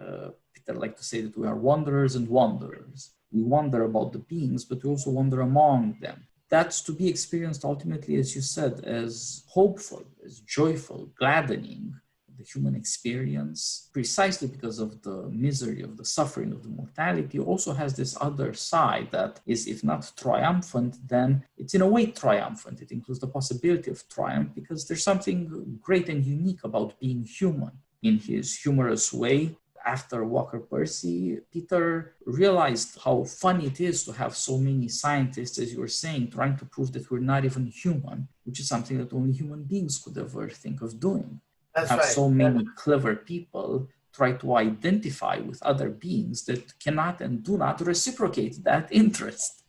Peter liked to say that we are wanderers and wanderers. We wonder about the beings, but we also wander among them. That's to be experienced ultimately, as you said, as hopeful, as joyful, gladdening. The human experience, precisely because of the misery, of the suffering, of the mortality, also has this other side that is, if not triumphant, then it's in a way triumphant. It includes the possibility of triumph because there's something great and unique about being human. In his humorous way, after Walker Percy, Peter realized how funny it is to have so many scientists, as you were saying, trying to prove that we're not even human, which is something that only human beings could ever think of doing. That's have right. So many clever people try to identify with other beings that cannot and do not reciprocate that interest.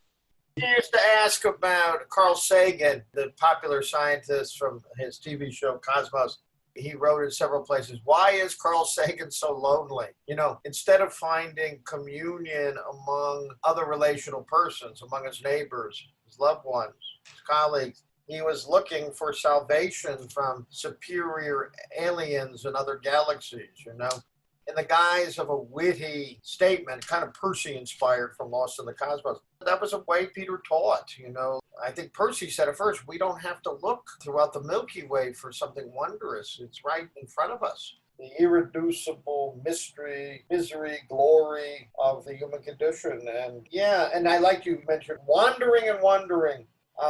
He used to ask about Carl Sagan, the popular scientist from his TV show Cosmos. He wrote in several places, why is Carl Sagan so lonely? Instead of finding communion among other relational persons, among his neighbors, his loved ones, his colleagues, he was looking for salvation from superior aliens in other galaxies, in the guise of a witty statement, kind of Percy inspired from Lost in the Cosmos. That was a way Peter taught, I think Percy said at first, we don't have to look throughout the Milky Way for something wondrous. It's right in front of us. The irreducible mystery, misery, glory of the human condition. And I like you mentioned wandering and wondering.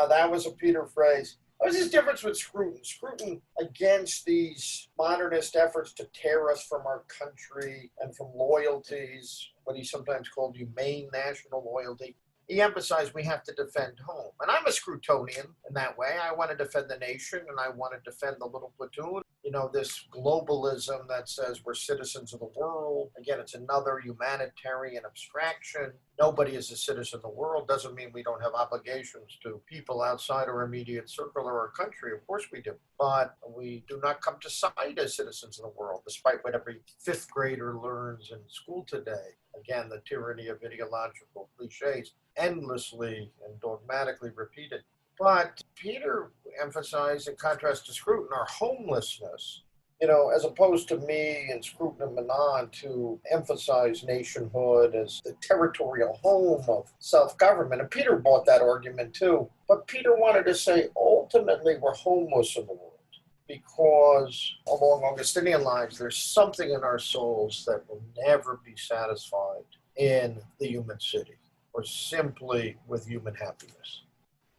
That was a Peter phrase. What was his difference with Scruton? Scruton against these modernist efforts to tear us from our country and from loyalties, what he sometimes called humane national loyalty. He emphasized we have to defend home. And I'm a Scrutonian in that way. I want to defend the nation and I want to defend the little platoon. This globalism that says we're citizens of the world. Again, it's another humanitarian abstraction. Nobody is a citizen of the world. Doesn't mean we don't have obligations to people outside our immediate circle or our country. Of course we do. But we do not come to sight as citizens of the world, despite what every fifth grader learns in school today. Again, the tyranny of ideological cliches, endlessly and dogmatically repeated. But Peter emphasized, in contrast to Scruton, our homelessness, as opposed to me and Scruton and Manon to emphasize nationhood as the territorial home of self-government. And Peter bought that argument too. But Peter wanted to say, ultimately, we're homeless in the world because along Augustinian lines, there's something in our souls that will never be satisfied in the human city or simply with human happiness.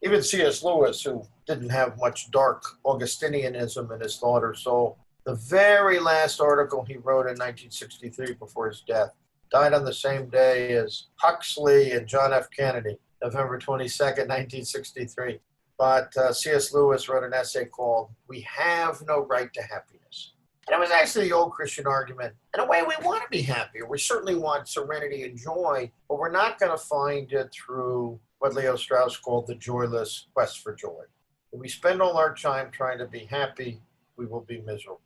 Even C.S. Lewis, who didn't have much dark Augustinianism in his thought or soul, the very last article he wrote in 1963 before his death, died on the same day as Huxley and John F. Kennedy, November 22nd, 1963. But C.S. Lewis wrote an essay called, "We Have No Right to Happiness." And it was actually the old Christian argument. In a way, we want to be happier. We certainly want serenity and joy, but we're not going to find it through what Leo Strauss called the joyless quest for joy. If we spend all our time trying to be happy, we will be miserable.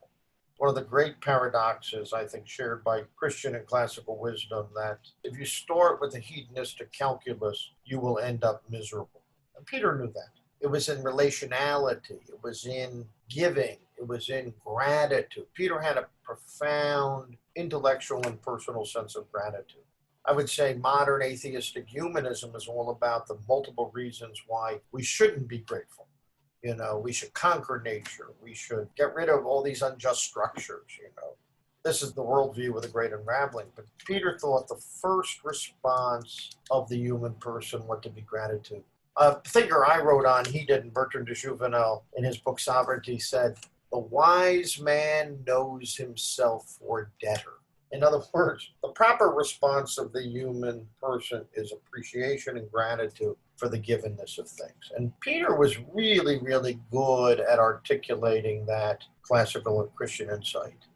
One of the great paradoxes, I think, shared by Christian and classical wisdom, that if you start with a hedonistic calculus, you will end up miserable. And Peter knew that. It was in relationality. It was in giving. It was in gratitude. Peter had a profound intellectual and personal sense of gratitude. I would say modern atheistic humanism is all about the multiple reasons why we shouldn't be grateful. We should conquer nature. We should get rid of all these unjust structures. This is the worldview of the great unraveling. But Peter thought the first response of the human person was to be gratitude. A thinker I wrote on, he didn't, Bertrand de Jouvenel, in his book Sovereignty, said, "The wise man knows himself for debtor." In other words, the proper response of the human person is appreciation and gratitude for the givenness of things. And Peter was really, really good at articulating that classical and Christian insight.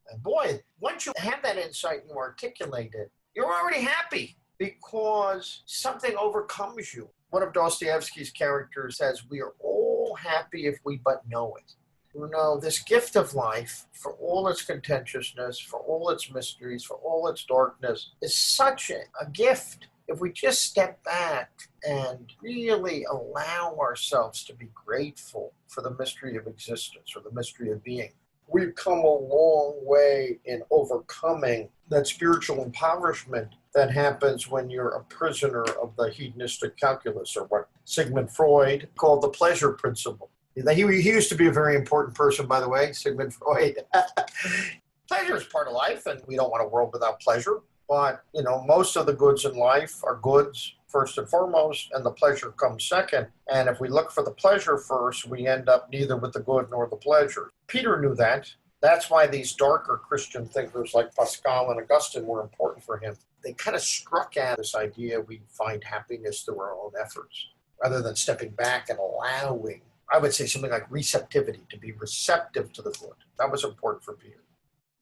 And boy, once you have that insight and you articulate it, you're already happy because something overcomes you. One of Dostoevsky's characters says, "We are all happy if we but know it." This gift of life, for all its contentiousness, for all its mysteries, for all its darkness, is such a gift. If we just step back and really allow ourselves to be grateful for the mystery of existence or the mystery of being, we've come a long way in overcoming that spiritual impoverishment that happens when you're a prisoner of the hedonistic calculus, or what Sigmund Freud called the pleasure principle. He used to be a very important person, by the way, Sigmund Freud. Pleasure is part of life, and we don't want a world without pleasure. But, most of the goods in life are goods first and foremost, and the pleasure comes second. And if we look for the pleasure first, we end up neither with the good nor the pleasure. Peter knew that. That's why these darker Christian thinkers like Pascal and Augustine were important for him. They kind of struck at this idea we find happiness through our own efforts, rather than stepping back and allowing, I would say, something like receptivity, to be receptive to the good. That was important for Peter.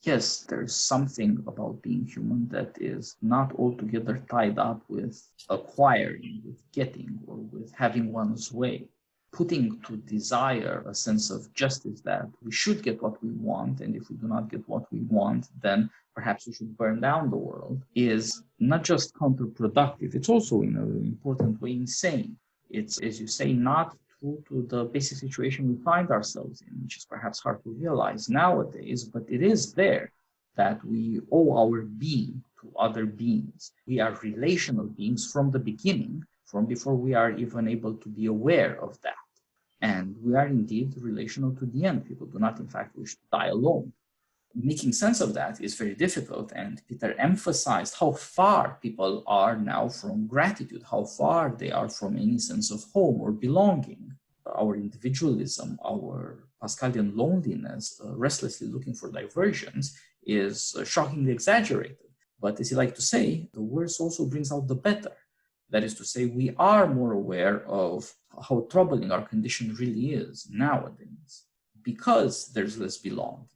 Yes, there's something about being human that is not altogether tied up with acquiring, with getting, or with having one's way. Putting to desire a sense of justice that we should get what we want, and if we do not get what we want, then perhaps we should burn down the world, is not just counterproductive, it's also in an important way insane. It's, as you say, not true to the basic situation we find ourselves in, which is perhaps hard to realize nowadays, but it is there, that we owe our being to other beings. We are relational beings from the beginning, from before we are even able to be aware of that. And we are indeed relational to the end. People do not, in fact, wish to die alone. Making sense of that is very difficult, and Peter emphasized how far people are now from gratitude, how far they are from any sense of home or belonging. Our individualism, our Pascalian loneliness, restlessly looking for diversions, is shockingly exaggerated. But as you like to say, the worse also brings out the better. That is to say, we are more aware of how troubling our condition really is nowadays. because there's less belonging,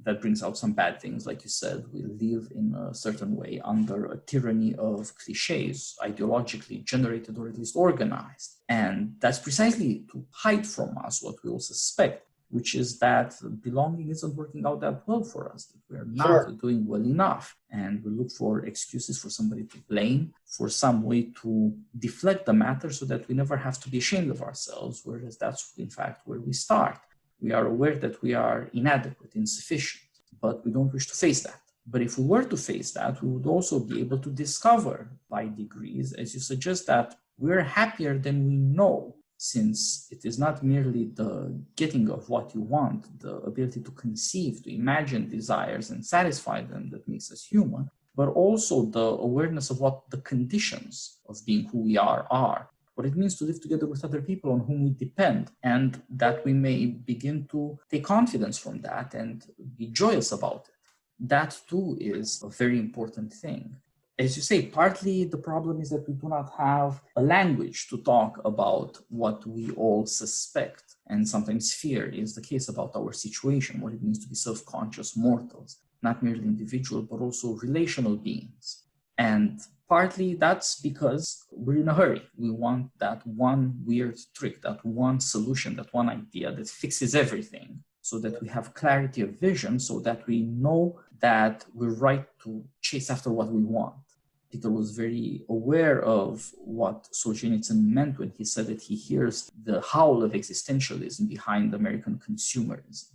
that brings out some bad things. Like you said, we live in a certain way under a tyranny of cliches, ideologically generated or at least organized. And that's precisely to hide from us what we all suspect, which is that belonging isn't working out that well for us, that we're not doing well enough. And we look for excuses for somebody to blame, for some way to deflect the matter so that we never have to be ashamed of ourselves, whereas that's in fact where we start. We are aware that we are inadequate, insufficient, but we don't wish to face that. But if we were to face that, we would also be able to discover by degrees, as you suggest, that we're happier than we know, since it is not merely the getting of what you want, the ability to conceive, to imagine desires and satisfy them that makes us human, but also the awareness of what the conditions of being who we are, what it means to live together with other people on whom we depend, and that we may begin to take confidence from that and be joyous about it. That too is a very important thing. As you say, partly the problem is that we do not have a language to talk about what we all suspect, and sometimes fear is the case about our situation, what it means to be self-conscious mortals, not merely individual, but also relational beings. And partly that's because we're in a hurry. We want that one weird trick, that one solution, that one idea that fixes everything, so that we have clarity of vision, so that we know that we're right to chase after what we want. Peter was very aware of what Solzhenitsyn meant when he said that he hears the howl of existentialism behind American consumerism.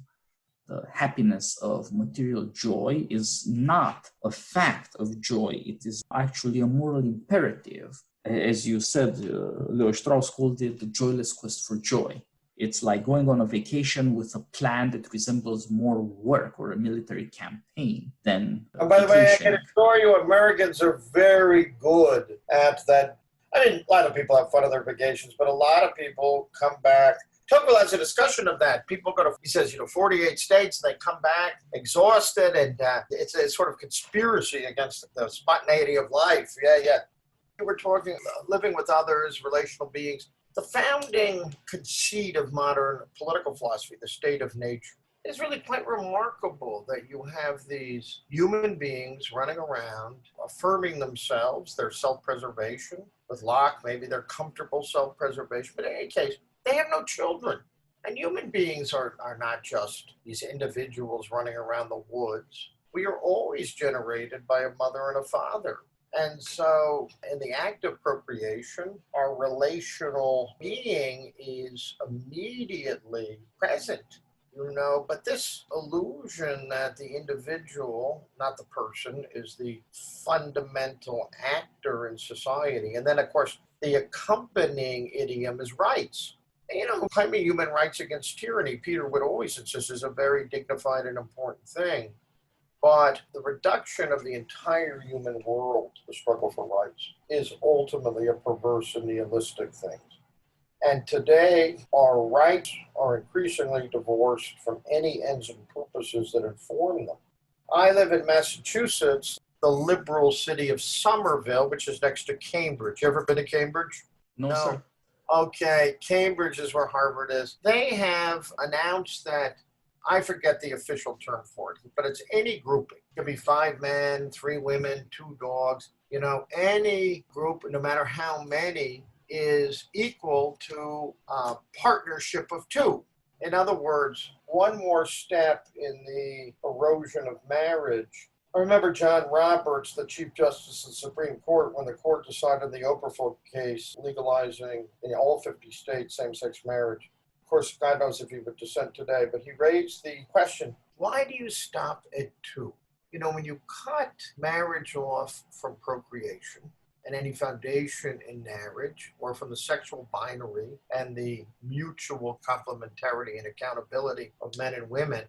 The happiness of material joy is not a fact of joy. It is actually a moral imperative. As you said, Leo Strauss called it the joyless quest for joy. It's like going on a vacation with a plan that resembles more work or a military campaign than a And by the way, I vacation. can assure you, Americans are very good at that. I mean, a lot of people have fun on their vacations, but a lot of people come back. Tocqueville has a discussion of that. People go to, he says, 48 states, and they come back exhausted, and it's a sort of conspiracy against the spontaneity of life. Yeah. We're talking living with others, relational beings. The founding conceit of modern political philosophy, the state of nature, is really quite remarkable that you have these human beings running around, affirming themselves, their self-preservation. With Locke, maybe their comfortable self-preservation. But in any case, they have no children. And human beings are not just these individuals running around the woods. We are always generated by a mother and a father. And so in the act of procreation, our relational being is immediately present, but this illusion that the individual, not the person, is the fundamental actor in society. And then, of course, the accompanying idiom is rights. Claiming human rights against tyranny, Peter would always insist, is a very dignified and important thing. But the reduction of the entire human world to the struggle for rights is ultimately a perverse and nihilistic thing. And today, our rights are increasingly divorced from any ends and purposes that inform them. I live in Massachusetts, the liberal city of Somerville, which is next to Cambridge. You ever been to Cambridge? No, sir. Okay, Cambridge is where Harvard is. They have announced that, I forget the official term for it, but it's any grouping. It could be 5 men, 3 women, 2 dogs. Any group, no matter how many, is equal to a partnership of 2. In other words, one more step in the erosion of marriage. I remember John Roberts, the Chief Justice of the Supreme Court, when the court decided the Oberfolk case legalizing in all 50 states same-sex marriage. Of course, God knows if he would dissent today, but he raised the question, why do you stop at 2? When you cut marriage off from procreation and any foundation in marriage, or from the sexual binary and the mutual complementarity and accountability of men and women,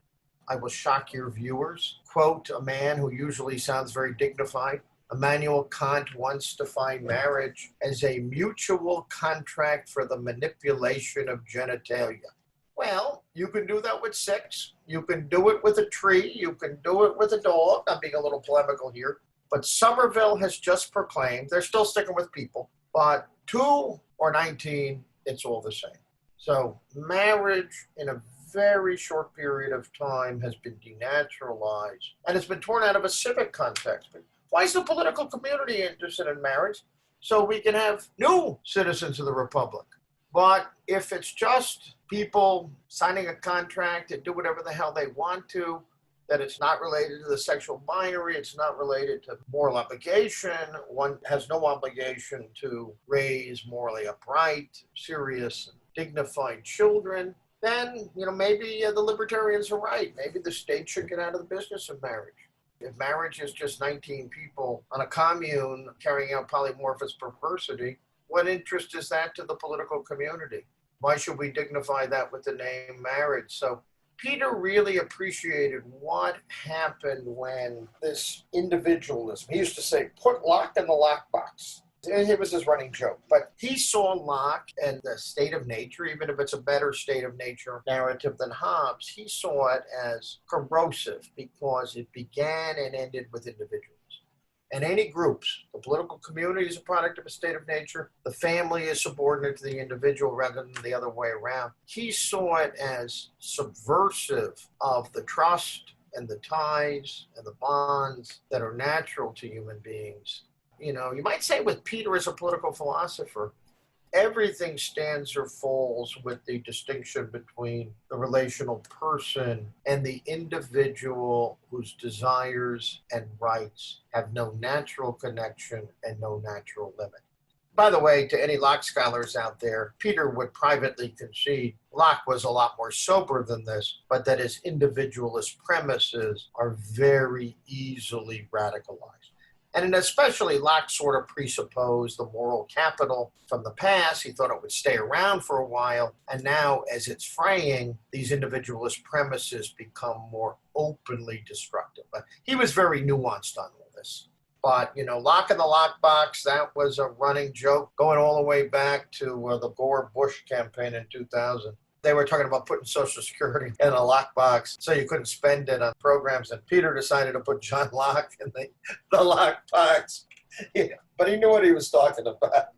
I will shock your viewers. Quote a man who usually sounds very dignified. Immanuel Kant once defined marriage as a mutual contract for the manipulation of genitalia. Well, you can do that with 6. You can do it with a tree. You can do it with a dog. I'm being a little polemical here. But Somerville has just proclaimed, they're still sticking with people, but 2 or 19, it's all the same. So marriage, in a very short period of time has been denaturalized and has been torn out of a civic context. Why is the political community interested in marriage? So we can have new citizens of the Republic. But if it's just people signing a contract to do whatever the hell they want to, that it's not related to the sexual binary, it's not related to moral obligation, one has no obligation to raise morally upright, serious, and dignified children, then, maybe the libertarians are right. Maybe the state should get out of the business of marriage. If marriage is just 19 people on a commune carrying out polymorphous perversity, what interest is that to the political community? Why should we dignify that with the name marriage? So Peter really appreciated what happened when this individualism, he used to say, put Locke in the lockbox. It was his running joke, but he saw Locke and the state of nature, even if it's a better state of nature narrative than Hobbes, he saw it as corrosive because it began and ended with individuals. And any groups, the political community is a product of a state of nature, the family is subordinate to the individual rather than the other way around. He saw it as subversive of the trust and the ties and the bonds that are natural to human beings. You might say with Peter as a political philosopher, everything stands or falls with the distinction between the relational person and the individual whose desires and rights have no natural connection and no natural limit. By the way, to any Locke scholars out there, Peter would privately concede Locke was a lot more sober than this, but that his individualist premises are very easily radicalized. And especially Locke sort of presupposed the moral capital from the past. He thought it would stay around for a while. And now, as it's fraying, these individualist premises become more openly destructive. But he was very nuanced on all this. But, Locke in the lockbox, that was a running joke going all the way back to the Gore-Bush campaign in 2000. They were talking about putting Social Security in a lockbox so you couldn't spend it on programs. And Peter decided to put John Locke in the lockbox. Yeah, but he knew what he was talking about.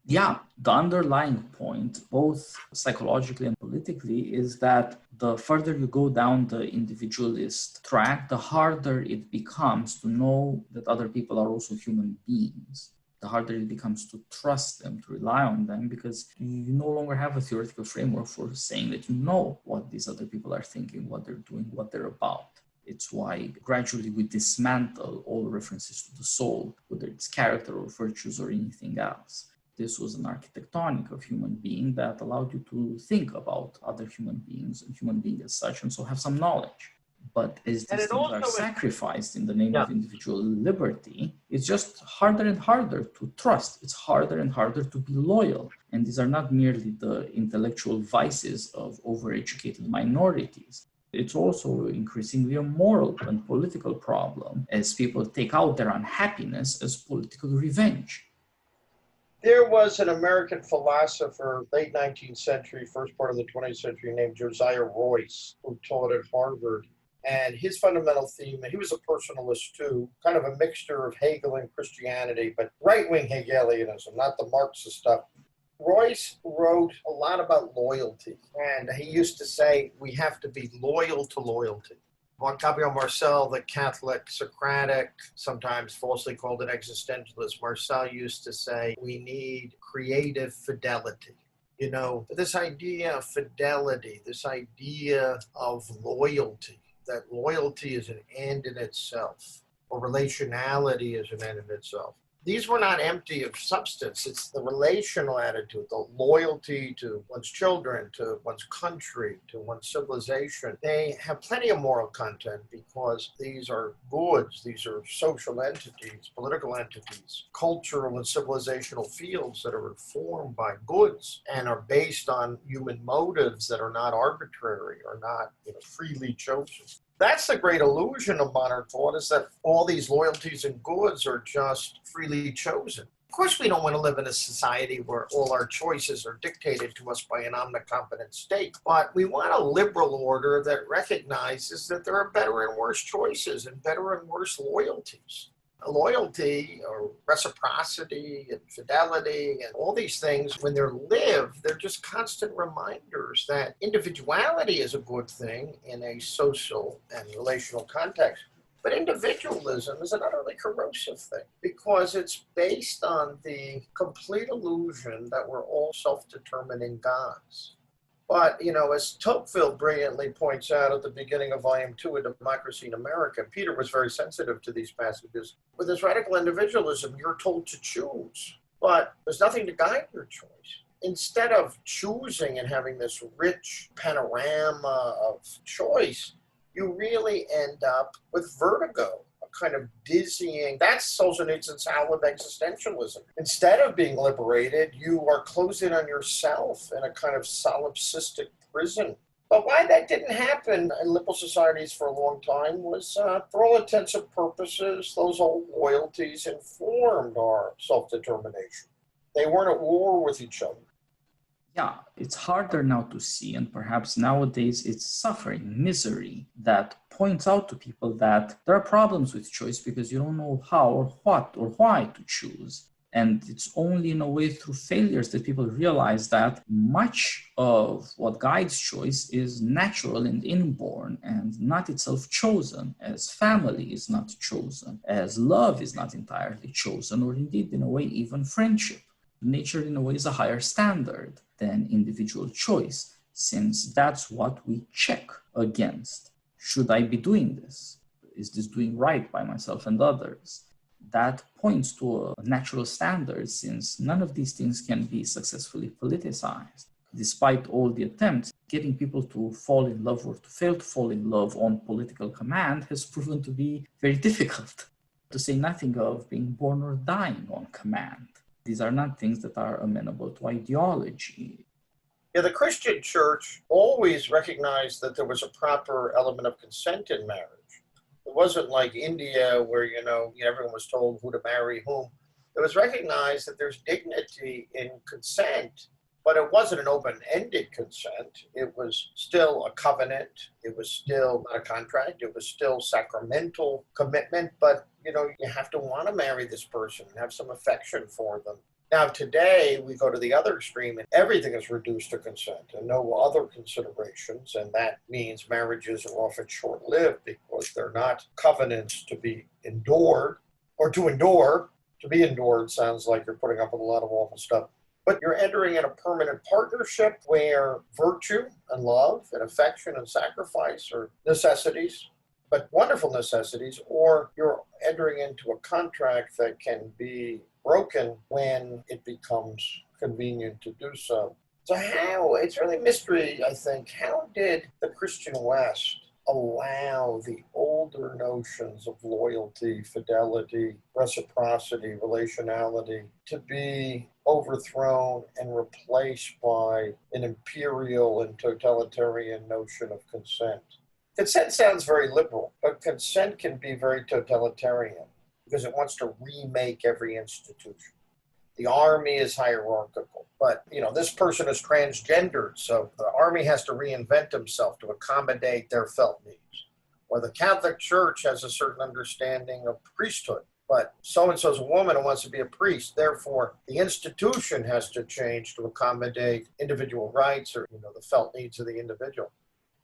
Yeah, the underlying point, both psychologically and politically, is that the further you go down the individualist track, the harder it becomes to know that other people are also human beings. The harder it becomes to trust them, to rely on them, because you no longer have a theoretical framework for saying that you know what these other people are thinking, what they're doing, what they're about. It's why gradually we dismantle all references to the soul, whether it's character or virtues or anything else. This was an architectonic of human being that allowed you to think about other human beings and human beings as such, and so have some knowledge. But as these things are sacrificed in the name of individual liberty, it's just harder and harder to trust. It's harder and harder to be loyal. And these are not merely the intellectual vices of overeducated minorities. It's also increasingly a moral and political problem as people take out their unhappiness as political revenge. There was an American philosopher, late 19th century, first part of the 20th century, named Josiah Royce, who taught at Harvard. And his fundamental theme, he was a personalist too, kind of a mixture of Hegel and Christianity, but right-wing Hegelianism, not the Marxist stuff. Royce wrote a lot about loyalty, and he used to say, we have to be loyal to loyalty. Juan Gabriel Marcel, the Catholic Socratic, sometimes falsely called an existentialist, Marcel used to say, we need creative fidelity. This idea of fidelity, this idea of loyalty, that loyalty is an end in itself, or relationality is an end in itself. These were not empty of substance. It's the relational attitude, the loyalty to one's children, to one's country, to one's civilization. They have plenty of moral content because these are goods, these are social entities, political entities, cultural and civilizational fields that are informed by goods and are based on human motives that are not arbitrary or not freely chosen. That's the great illusion of modern thought, is that all these loyalties and goods are just freely chosen. Of course, we don't want to live in a society where all our choices are dictated to us by an omnicompetent state, but we want a liberal order that recognizes that there are better and worse choices and better and worse loyalties. Loyalty or reciprocity and fidelity and all these things, when they're lived, they're just constant reminders that individuality is a good thing in a social and relational context. But individualism is an utterly corrosive thing because it's based on the complete illusion that we're all self-determining gods. But, as Tocqueville brilliantly points out at the beginning of Volume 2 of Democracy in America, Peter was very sensitive to these passages. With this radical individualism, you're told to choose, but there's nothing to guide your choice. Instead of choosing and having this rich panorama of choice, you really end up with vertigo, a kind of dizzying. That's Solzhenitsyn's howl of existentialism. Instead of being liberated, you are closed in on yourself in a kind of solipsistic prison. But why that didn't happen in liberal societies for a long time was, for all intents and purposes, those old loyalties informed our self-determination. They weren't at war with each other. Yeah, it's harder now to see, and perhaps nowadays it's suffering, misery that points out to people that there are problems with choice because you don't know how or what or why to choose. And it's only in a way through failures that people realize that much of what guides choice is natural and inborn and not itself chosen, as family is not chosen, as love is not entirely chosen, or indeed, in a way, even friendship. Nature, in a way, is a higher standard than individual choice, since that's what we check against. Should I be doing this? Is this doing right by myself and others? That points to a natural standard, since none of these things can be successfully politicized. Despite all the attempts, getting people to fall in love or to fail to fall in love on political command has proven to be very difficult, to say nothing of being born or dying on command. These are not things that are amenable to ideology. Yeah, the Christian church always recognized that there was a proper element of consent in marriage. It wasn't like India where, everyone was told who to marry whom. It was recognized that there's dignity in consent, but it wasn't an open-ended consent. It was still a covenant. It was still not a contract. It was still sacramental commitment, but you have to want to marry this person and have some affection for them. Now, today, we go to the other extreme and everything is reduced to consent and no other considerations. And that means marriages are often short-lived because they're not covenants to be endured or to endure. To be endured sounds like you're putting up with a lot of awful stuff. But you're entering in a permanent partnership where virtue and love and affection and sacrifice are necessities, but wonderful necessities, or you're entering into a contract that can be broken when it becomes convenient to do so. So it's really mystery, I think, how did the Christian West allow the older notions of loyalty, fidelity, reciprocity, relationality to be overthrown and replaced by an imperial and totalitarian notion of consent? Consent sounds very liberal, but consent can be very totalitarian because it wants to remake every institution. The army is hierarchical, but this person is transgendered, so the army has to reinvent himself to accommodate their felt needs. Or the Catholic Church has a certain understanding of priesthood, but so-and-so's a woman who wants to be a priest. Therefore, the institution has to change to accommodate individual rights or the felt needs of the individual.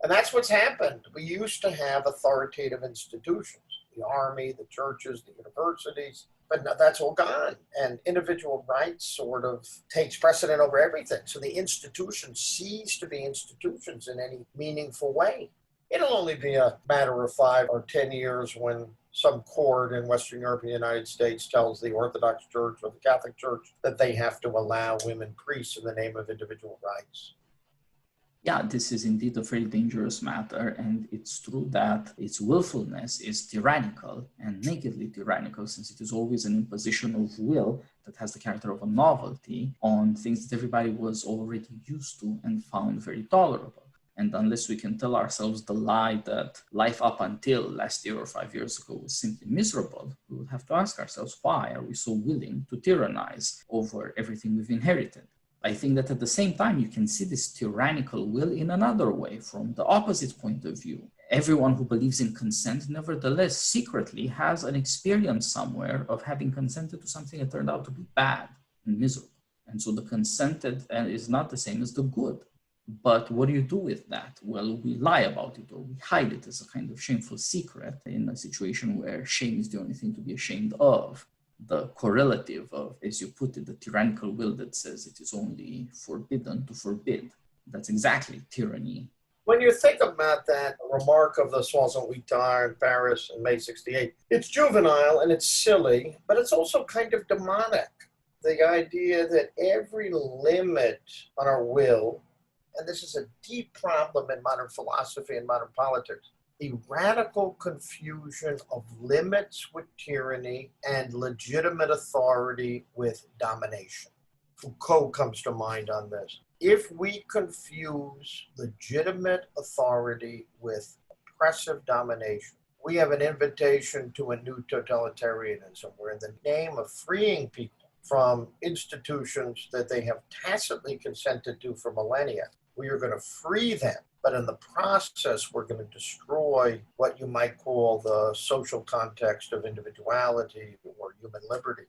And that's what's happened. We used to have authoritative institutions, the army, the churches, the universities, but now that's all gone. And individual rights sort of takes precedent over everything. So the institutions cease to be institutions in any meaningful way. It'll only be a matter of 5 or 10 years when some court in Western Europe and the United States tells the Orthodox Church or the Catholic Church that they have to allow women priests in the name of individual rights. Yeah, this is indeed a very dangerous matter, and it's true that its willfulness is tyrannical and nakedly tyrannical, since it is always an imposition of will that has the character of a novelty on things that everybody was already used to and found very tolerable. And unless we can tell ourselves the lie that life up until last year or 5 years ago was simply miserable, we would have to ask ourselves, why are we so willing to tyrannize over everything we've inherited? I think that at the same time, you can see this tyrannical will in another way, from the opposite point of view. everyone who believes in consent, nevertheless, secretly has an experience somewhere of having consented to something that turned out to be bad and miserable. And so the consented is not the same as the good. But what do you do with that? Well, we lie about it or we hide it as a kind of shameful secret in a situation where shame is the only thing to be ashamed of. The correlative of, as you put it, the tyrannical will that says it is only forbidden to forbid. That's exactly tyranny. When you think about that remark of the Soixante-Huit in Paris in May 68, it's juvenile and it's silly, but it's also kind of demonic. The idea that every limit on our will, and this is a deep problem in modern philosophy and modern politics, the radical confusion of limits with tyranny and legitimate authority with domination. Foucault comes to mind on this. If we confuse legitimate authority with oppressive domination, we have an invitation to a new totalitarianism where in the name of freeing people from institutions that they have tacitly consented to for millennia, we are going to free them. But in the process, we're going to destroy what you might call the social context of individuality or human liberty.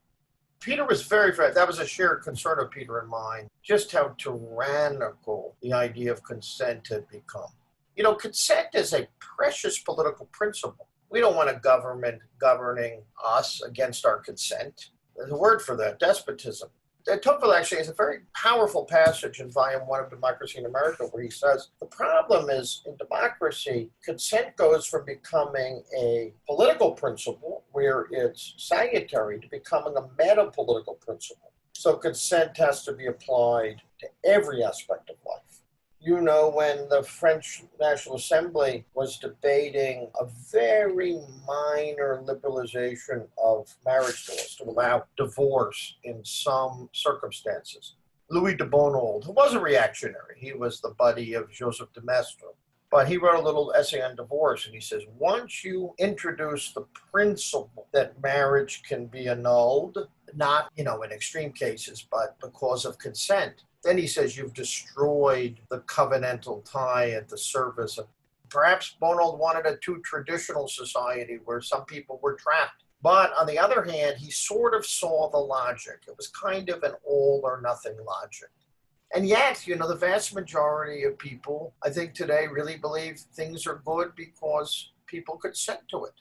Peter was very, that was a shared concern of Peter and mine, just how tyrannical the idea of consent had become. You know, consent is a precious political principle. We don't want a government governing us against our consent. There's a word for that, despotism. Tocqueville actually has a very powerful passage in Volume 1 of Democracy in America where he says, the problem is in democracy, consent goes from becoming a political principle where it's salutary to becoming a meta-political principle. So consent has to be applied to every aspect of life. You know, when the French National Assembly was debating a very minor liberalization of marriage laws to allow divorce in some circumstances, Louis de Bonald, who was a reactionary, he was the buddy of Joseph de Maistre, but he wrote a little essay on divorce, and he says, once you introduce the principle that marriage can be annulled, not, in extreme cases, but because of consent, then he says you've destroyed the covenantal tie at the service of. Perhaps Bonald wanted a too traditional society where some people were trapped. But on the other hand, he sort of saw the logic. It was kind of an all or nothing logic. And yet, the vast majority of people, I think today, really believe things are good because people consent to it.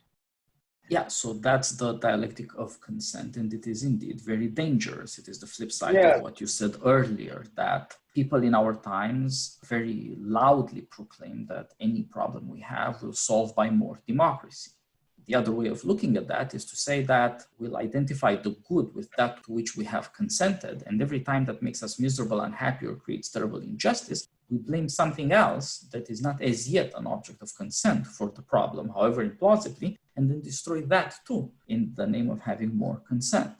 Yeah, so that's the dialectic of consent, and it is indeed very dangerous. It is the flip side of what you said earlier, that people in our times very loudly proclaim that any problem we have will solve by more democracy. The other way of looking at that is to say that we'll identify the good with that to which we have consented, and every time that makes us miserable, unhappy, or creates terrible injustice, we blame something else that is not as yet an object of consent for the problem, however implausibly, and then destroy that too in the name of having more consent.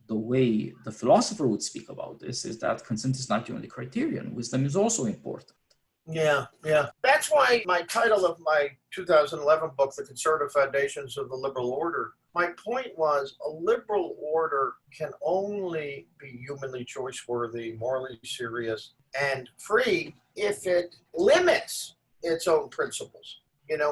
The way the philosopher would speak about this is that consent is not the only criterion. Wisdom is also important. Yeah. That's why my title of my 2011 book, The Conservative Foundations of the Liberal Order, my point was a liberal order can only be humanly choice-worthy, morally serious, and free if it limits its own principles.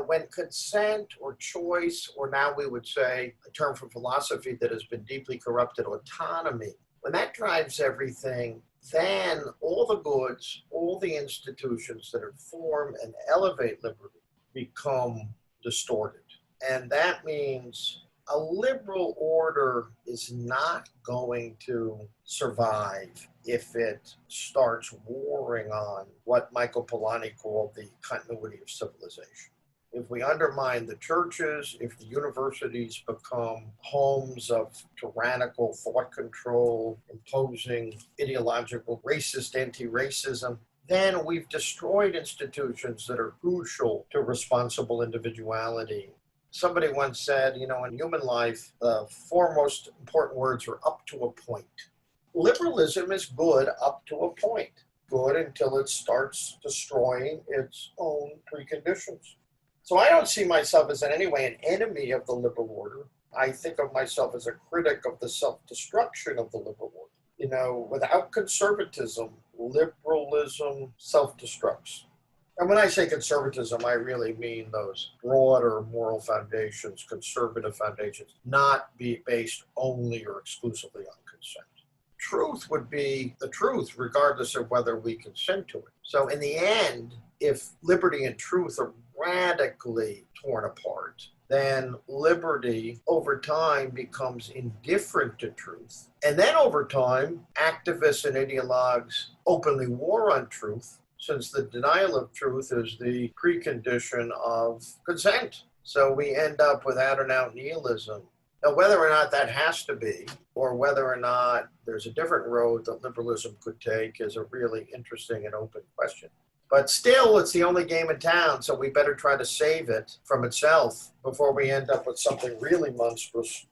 When consent or choice, or now we would say a term from philosophy that has been deeply corrupted, autonomy, when that drives everything, then all the goods, all the institutions that inform and elevate liberty become distorted. And that means a liberal order is not going to survive if it starts warring on what Michael Polanyi called the continuity of civilization. If we undermine the churches, if the universities become homes of tyrannical thought control, imposing ideological racist anti-racism, then we've destroyed institutions that are crucial to responsible individuality. Somebody once said, in human life, the four most important words are up to a point. Liberalism is good up to a point, good until it starts destroying its own preconditions. So I don't see myself as in any way an enemy of the liberal order. I think of myself as a critic of the self-destruction of the liberal order. Without conservatism, liberalism self-destructs. And when I say conservatism, I really mean those broader moral foundations, conservative foundations, not be based only or exclusively on consent. Truth would be the truth, regardless of whether we consent to it. So in the end, if liberty and truth are radically torn apart, then liberty over time becomes indifferent to truth. And then over time, activists and ideologues openly war on truth, since the denial of truth is the precondition of consent. So we end up with out and out nihilism. Now, whether or not that has to be, or whether or not there's a different road that liberalism could take, is a really interesting and open question. But still, it's the only game in town, so we better try to save it from itself before we end up with something really monstrous.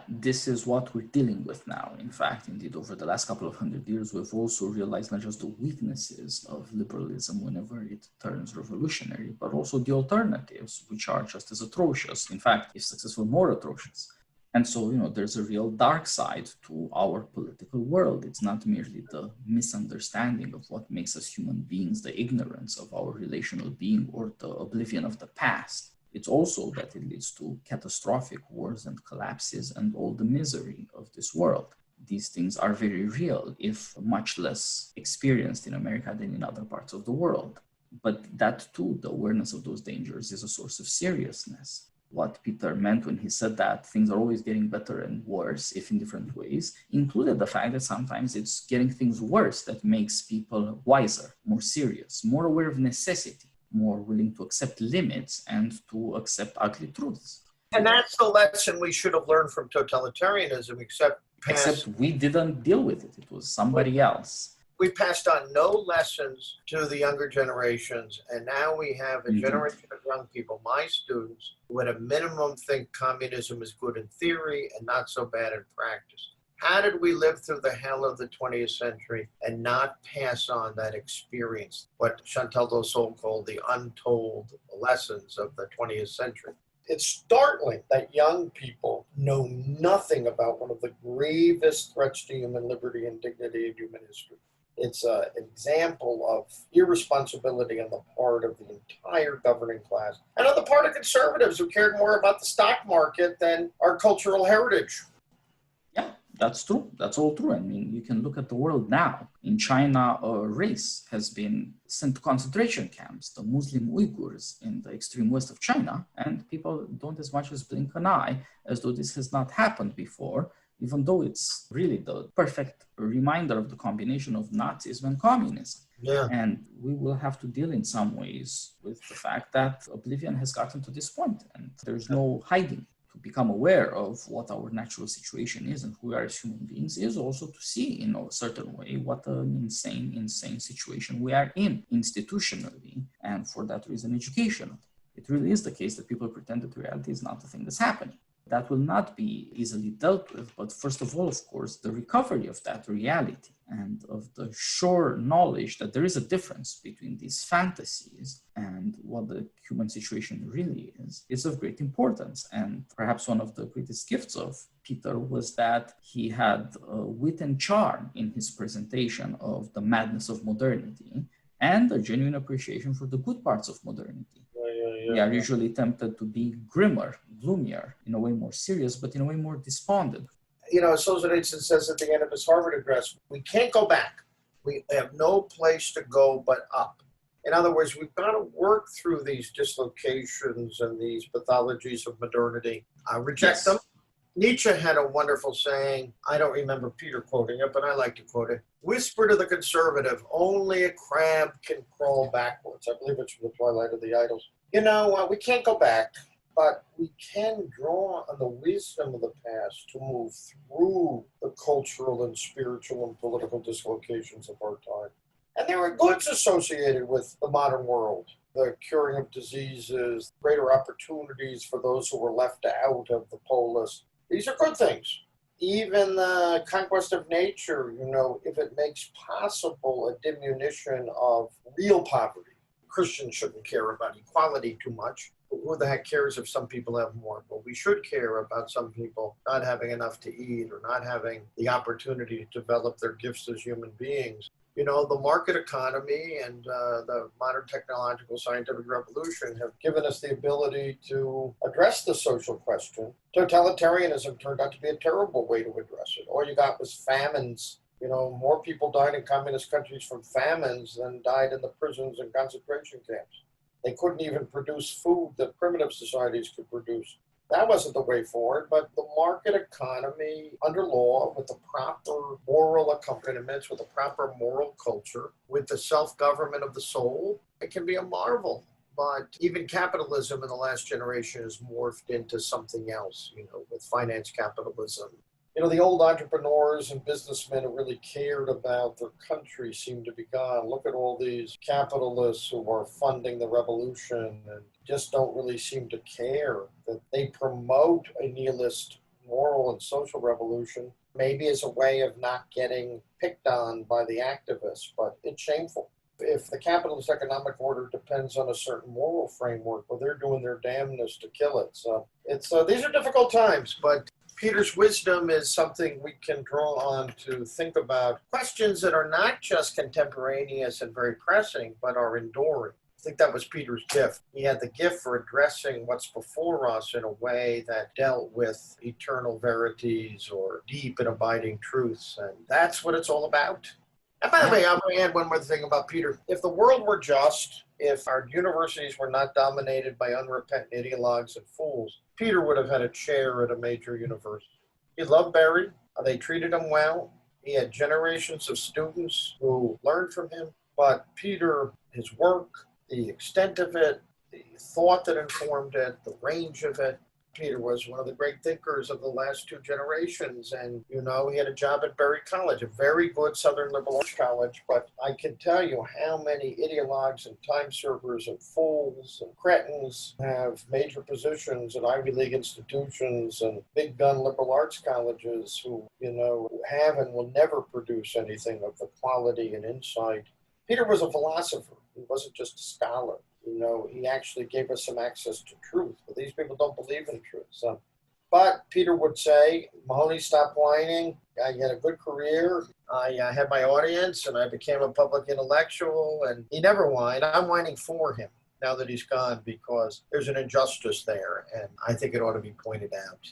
This is what we're dealing with now. In fact, indeed, over the last couple of 100 years, we've also realized not just the weaknesses of liberalism whenever it turns revolutionary, but also the alternatives, which are just as atrocious. In fact, if successful, more atrocious. And so, there's a real dark side to our political world. It's not merely the misunderstanding of what makes us human beings, the ignorance of our relational being, or the oblivion of the past. It's also that it leads to catastrophic wars and collapses and all the misery of this world. These things are very real, if much less experienced in America than in other parts of the world. But that too, the awareness of those dangers, is a source of seriousness. What Peter meant when he said that things are always getting better and worse, if in different ways, included the fact that sometimes it's getting things worse that makes people wiser, more serious, more aware of necessity, more willing to accept limits and to accept ugly truths. And that's the lesson we should have learned from totalitarianism, except we didn't deal with it. It was somebody else. We passed on no lessons to the younger generations, and now we have a generation of young people, my students, who at a minimum think communism is good in theory and not so bad in practice. How did we live through the hell of the 20th century and not pass on that experience, what Chantal Dosol called the untold lessons of the 20th century? It's startling that young people know nothing about one of the gravest threats to human liberty and dignity in human history. It's an example of irresponsibility on the part of the entire governing class and on the part of conservatives who cared more about the stock market than our cultural heritage. Yeah, that's true. That's all true. I mean, you can look at the world now. In China, a race has been sent to concentration camps, the Muslim Uyghurs in the extreme west of China, and people don't as much as blink an eye as though this has not happened before, even though it's really the perfect reminder of the combination of Nazism and communism. Yeah. And we will have to deal in some ways with the fact that oblivion has gotten to this point, and there's no hiding. To become aware of what our natural situation is and who we are as human beings is also to see in a certain way what an insane situation we are in institutionally, and for that reason educationally. It really is the case that people pretend that reality is not the thing that's happening. That will not be easily dealt with, but first of all, of course, the recovery of that reality and of the sure knowledge that there is a difference between these fantasies and what the human situation really is of great importance. And perhaps one of the greatest gifts of Peter was that he had wit and charm in his presentation of the madness of modernity and a genuine appreciation for the good parts of modernity. We are usually tempted to be grimmer, gloomier, in a way more serious, but in a way more despondent. Solzhenitsyn says at the end of his Harvard address, we can't go back. We have no place to go but up. In other words, we've got to work through these dislocations and these pathologies of modernity, reject them. Nietzsche had a wonderful saying, I don't remember Peter quoting it, but I like to quote it. Whisper to the conservative, only a crab can crawl backwards. I believe it's from the Twilight of the Idols. We can't go back, but we can draw on the wisdom of the past to move through the cultural and spiritual and political dislocations of our time. And there are goods associated with the modern world. The curing of diseases, greater opportunities for those who were left out of the polis. These are good things. Even the conquest of nature, if it makes possible a diminution of real poverty. Christians shouldn't care about equality too much. But who the heck cares if some people have more? But we should care about some people not having enough to eat or not having the opportunity to develop their gifts as human beings. The market economy and the modern technological scientific revolution have given us the ability to address the social question. Totalitarianism turned out to be a terrible way to address it. All you got was famines. More people died in communist countries from famines than died in the prisons and concentration camps. They couldn't even produce food that primitive societies could produce. That wasn't the way forward, but the market economy under law with the proper moral accompaniments, with the proper moral culture, with the self-government of the soul, it can be a marvel. But even capitalism in the last generation has morphed into something else, with finance capitalism. The old entrepreneurs and businessmen who really cared about their country seem to be gone. Look at all these capitalists who are funding the revolution and just don't really seem to care that they promote a nihilist moral and social revolution, maybe as a way of not getting picked on by the activists, but it's shameful. If the capitalist economic order depends on a certain moral framework, well, they're doing their damnedest to kill it. So these are difficult times, but Peter's wisdom is something we can draw on to think about questions that are not just contemporaneous and very pressing, but are enduring. I think that was Peter's gift. He had the gift for addressing what's before us in a way that dealt with eternal verities or deep and abiding truths. And that's what it's all about. And by the way, I'm going to add one more thing about Peter. If the world were just, if our universities were not dominated by unrepentant ideologues and fools, Peter would have had a chair at a major university. He loved Barry. They treated him well. He had generations of students who learned from him. But Peter, his work, the extent of it, the thought that informed it, the range of it, Peter was one of the great thinkers of the last two generations. And, he had a job at Berry College, a very good Southern liberal arts college. But I can tell you how many ideologues and time servers and fools and cretins have major positions at Ivy League institutions and big gun liberal arts colleges who, have and will never produce anything of the quality and insight. Peter was a philosopher. He wasn't just a scholar. He actually gave us some access to truth, but these people don't believe in truth. But Peter would say, Mahoney, stop whining. I had a good career. I had my audience and I became a public intellectual, and he never whined. I'm whining for him now that he's gone because there's an injustice there, and I think it ought to be pointed out.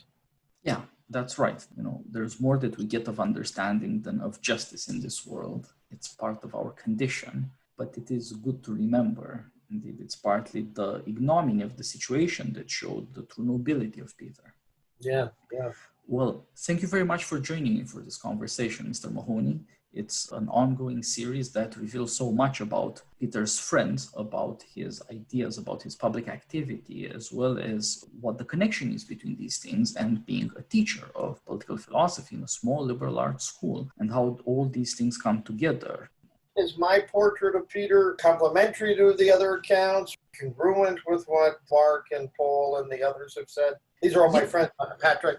Yeah, that's right. There's more that we get of understanding than of justice in this world. It's part of our condition, but it is good to remember. Indeed, it's partly the ignominy of the situation that showed the true nobility of Peter. Yeah. Well, thank you very much for joining me for this conversation, Mr. Mahoney. It's an ongoing series that reveals so much about Peter's friends, about his ideas, about his public activity, as well as what the connection is between these things and being a teacher of political philosophy in a small liberal arts school, and how all these things come together. Is my portrait of Peter complementary to the other accounts, congruent with what Clark and Paul and the others have said? These are all my friends, Patrick.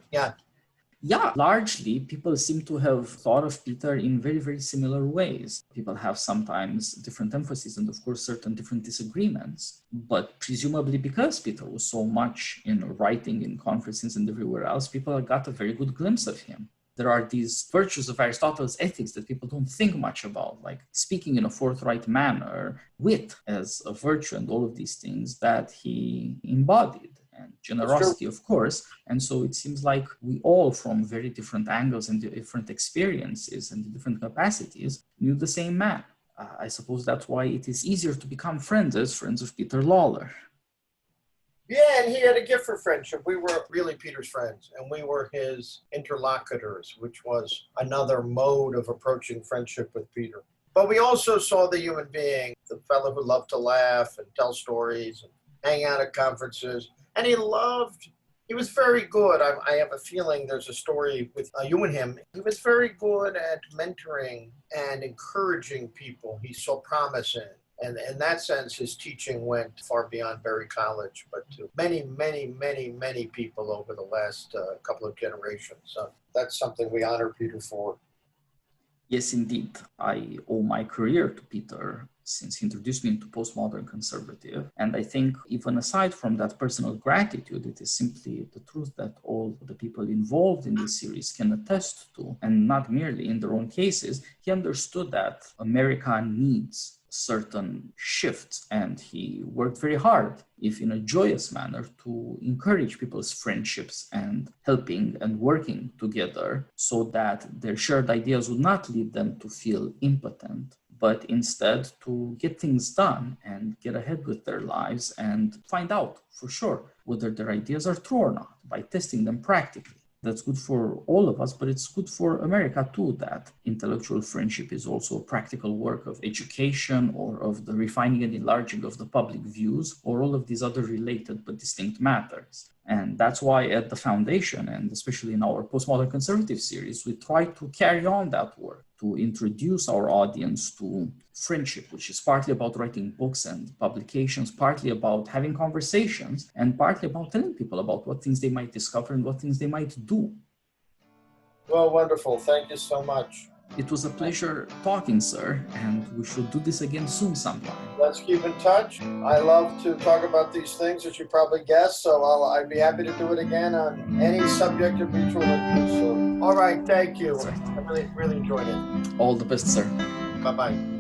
Yeah, largely people seem to have thought of Peter in very, very similar ways. People have sometimes different emphasis and, of course, certain different disagreements. But presumably because Peter was so much in writing, in conferences and everywhere else, people got a very good glimpse of him. There are these virtues of Aristotle's ethics that people don't think much about, like speaking in a forthright manner, wit as a virtue, and all of these things that he embodied, and generosity, of course. And so it seems like we all, from very different angles and different experiences and different capacities, knew the same man. I suppose that's why it is easier to become friends as friends of Peter Lawler. Yeah, and he had a gift for friendship. We were really Peter's friends, and we were his interlocutors, which was another mode of approaching friendship with Peter. But we also saw the human being, the fellow who loved to laugh and tell stories and hang out at conferences. And he was very good. I have a feeling there's a story with you and him. He was very good at mentoring and encouraging people he saw promise in. And in that sense, his teaching went far beyond Berry College, but to many, many, many, many people over the last couple of generations. So that's something we honor Peter for. Yes, indeed. I owe my career to Peter since he introduced me into postmodern conservative. And I think even aside from that personal gratitude, it is simply the truth that all the people involved in this series can attest to, and not merely in their own cases. He understood that America needs certain shifts, and he worked very hard, if in a joyous manner, to encourage people's friendships and helping and working together so that their shared ideas would not lead them to feel impotent, but instead to get things done and get ahead with their lives and find out for sure whether their ideas are true or not by testing them practically. That's good for all of us, but it's good for America too, that intellectual friendship is also a practical work of education or of the refining and enlarging of the public views or all of these other related but distinct matters. And that's why at the foundation, and especially in our postmodern conservative series, we try to carry on that work, to introduce our audience to friendship, which is partly about writing books and publications, partly about having conversations, and partly about telling people about what things they might discover and what things they might do. Well, wonderful. Thank you so much. It was a pleasure talking, sir, and we should do this again soon sometime. Let's keep in touch. I love to talk about these things, as you probably guessed, so I'd be happy to do it again on any subject of mutual interest. So, all right, thank you. Right. I really enjoyed it. All the best, sir. Bye-bye.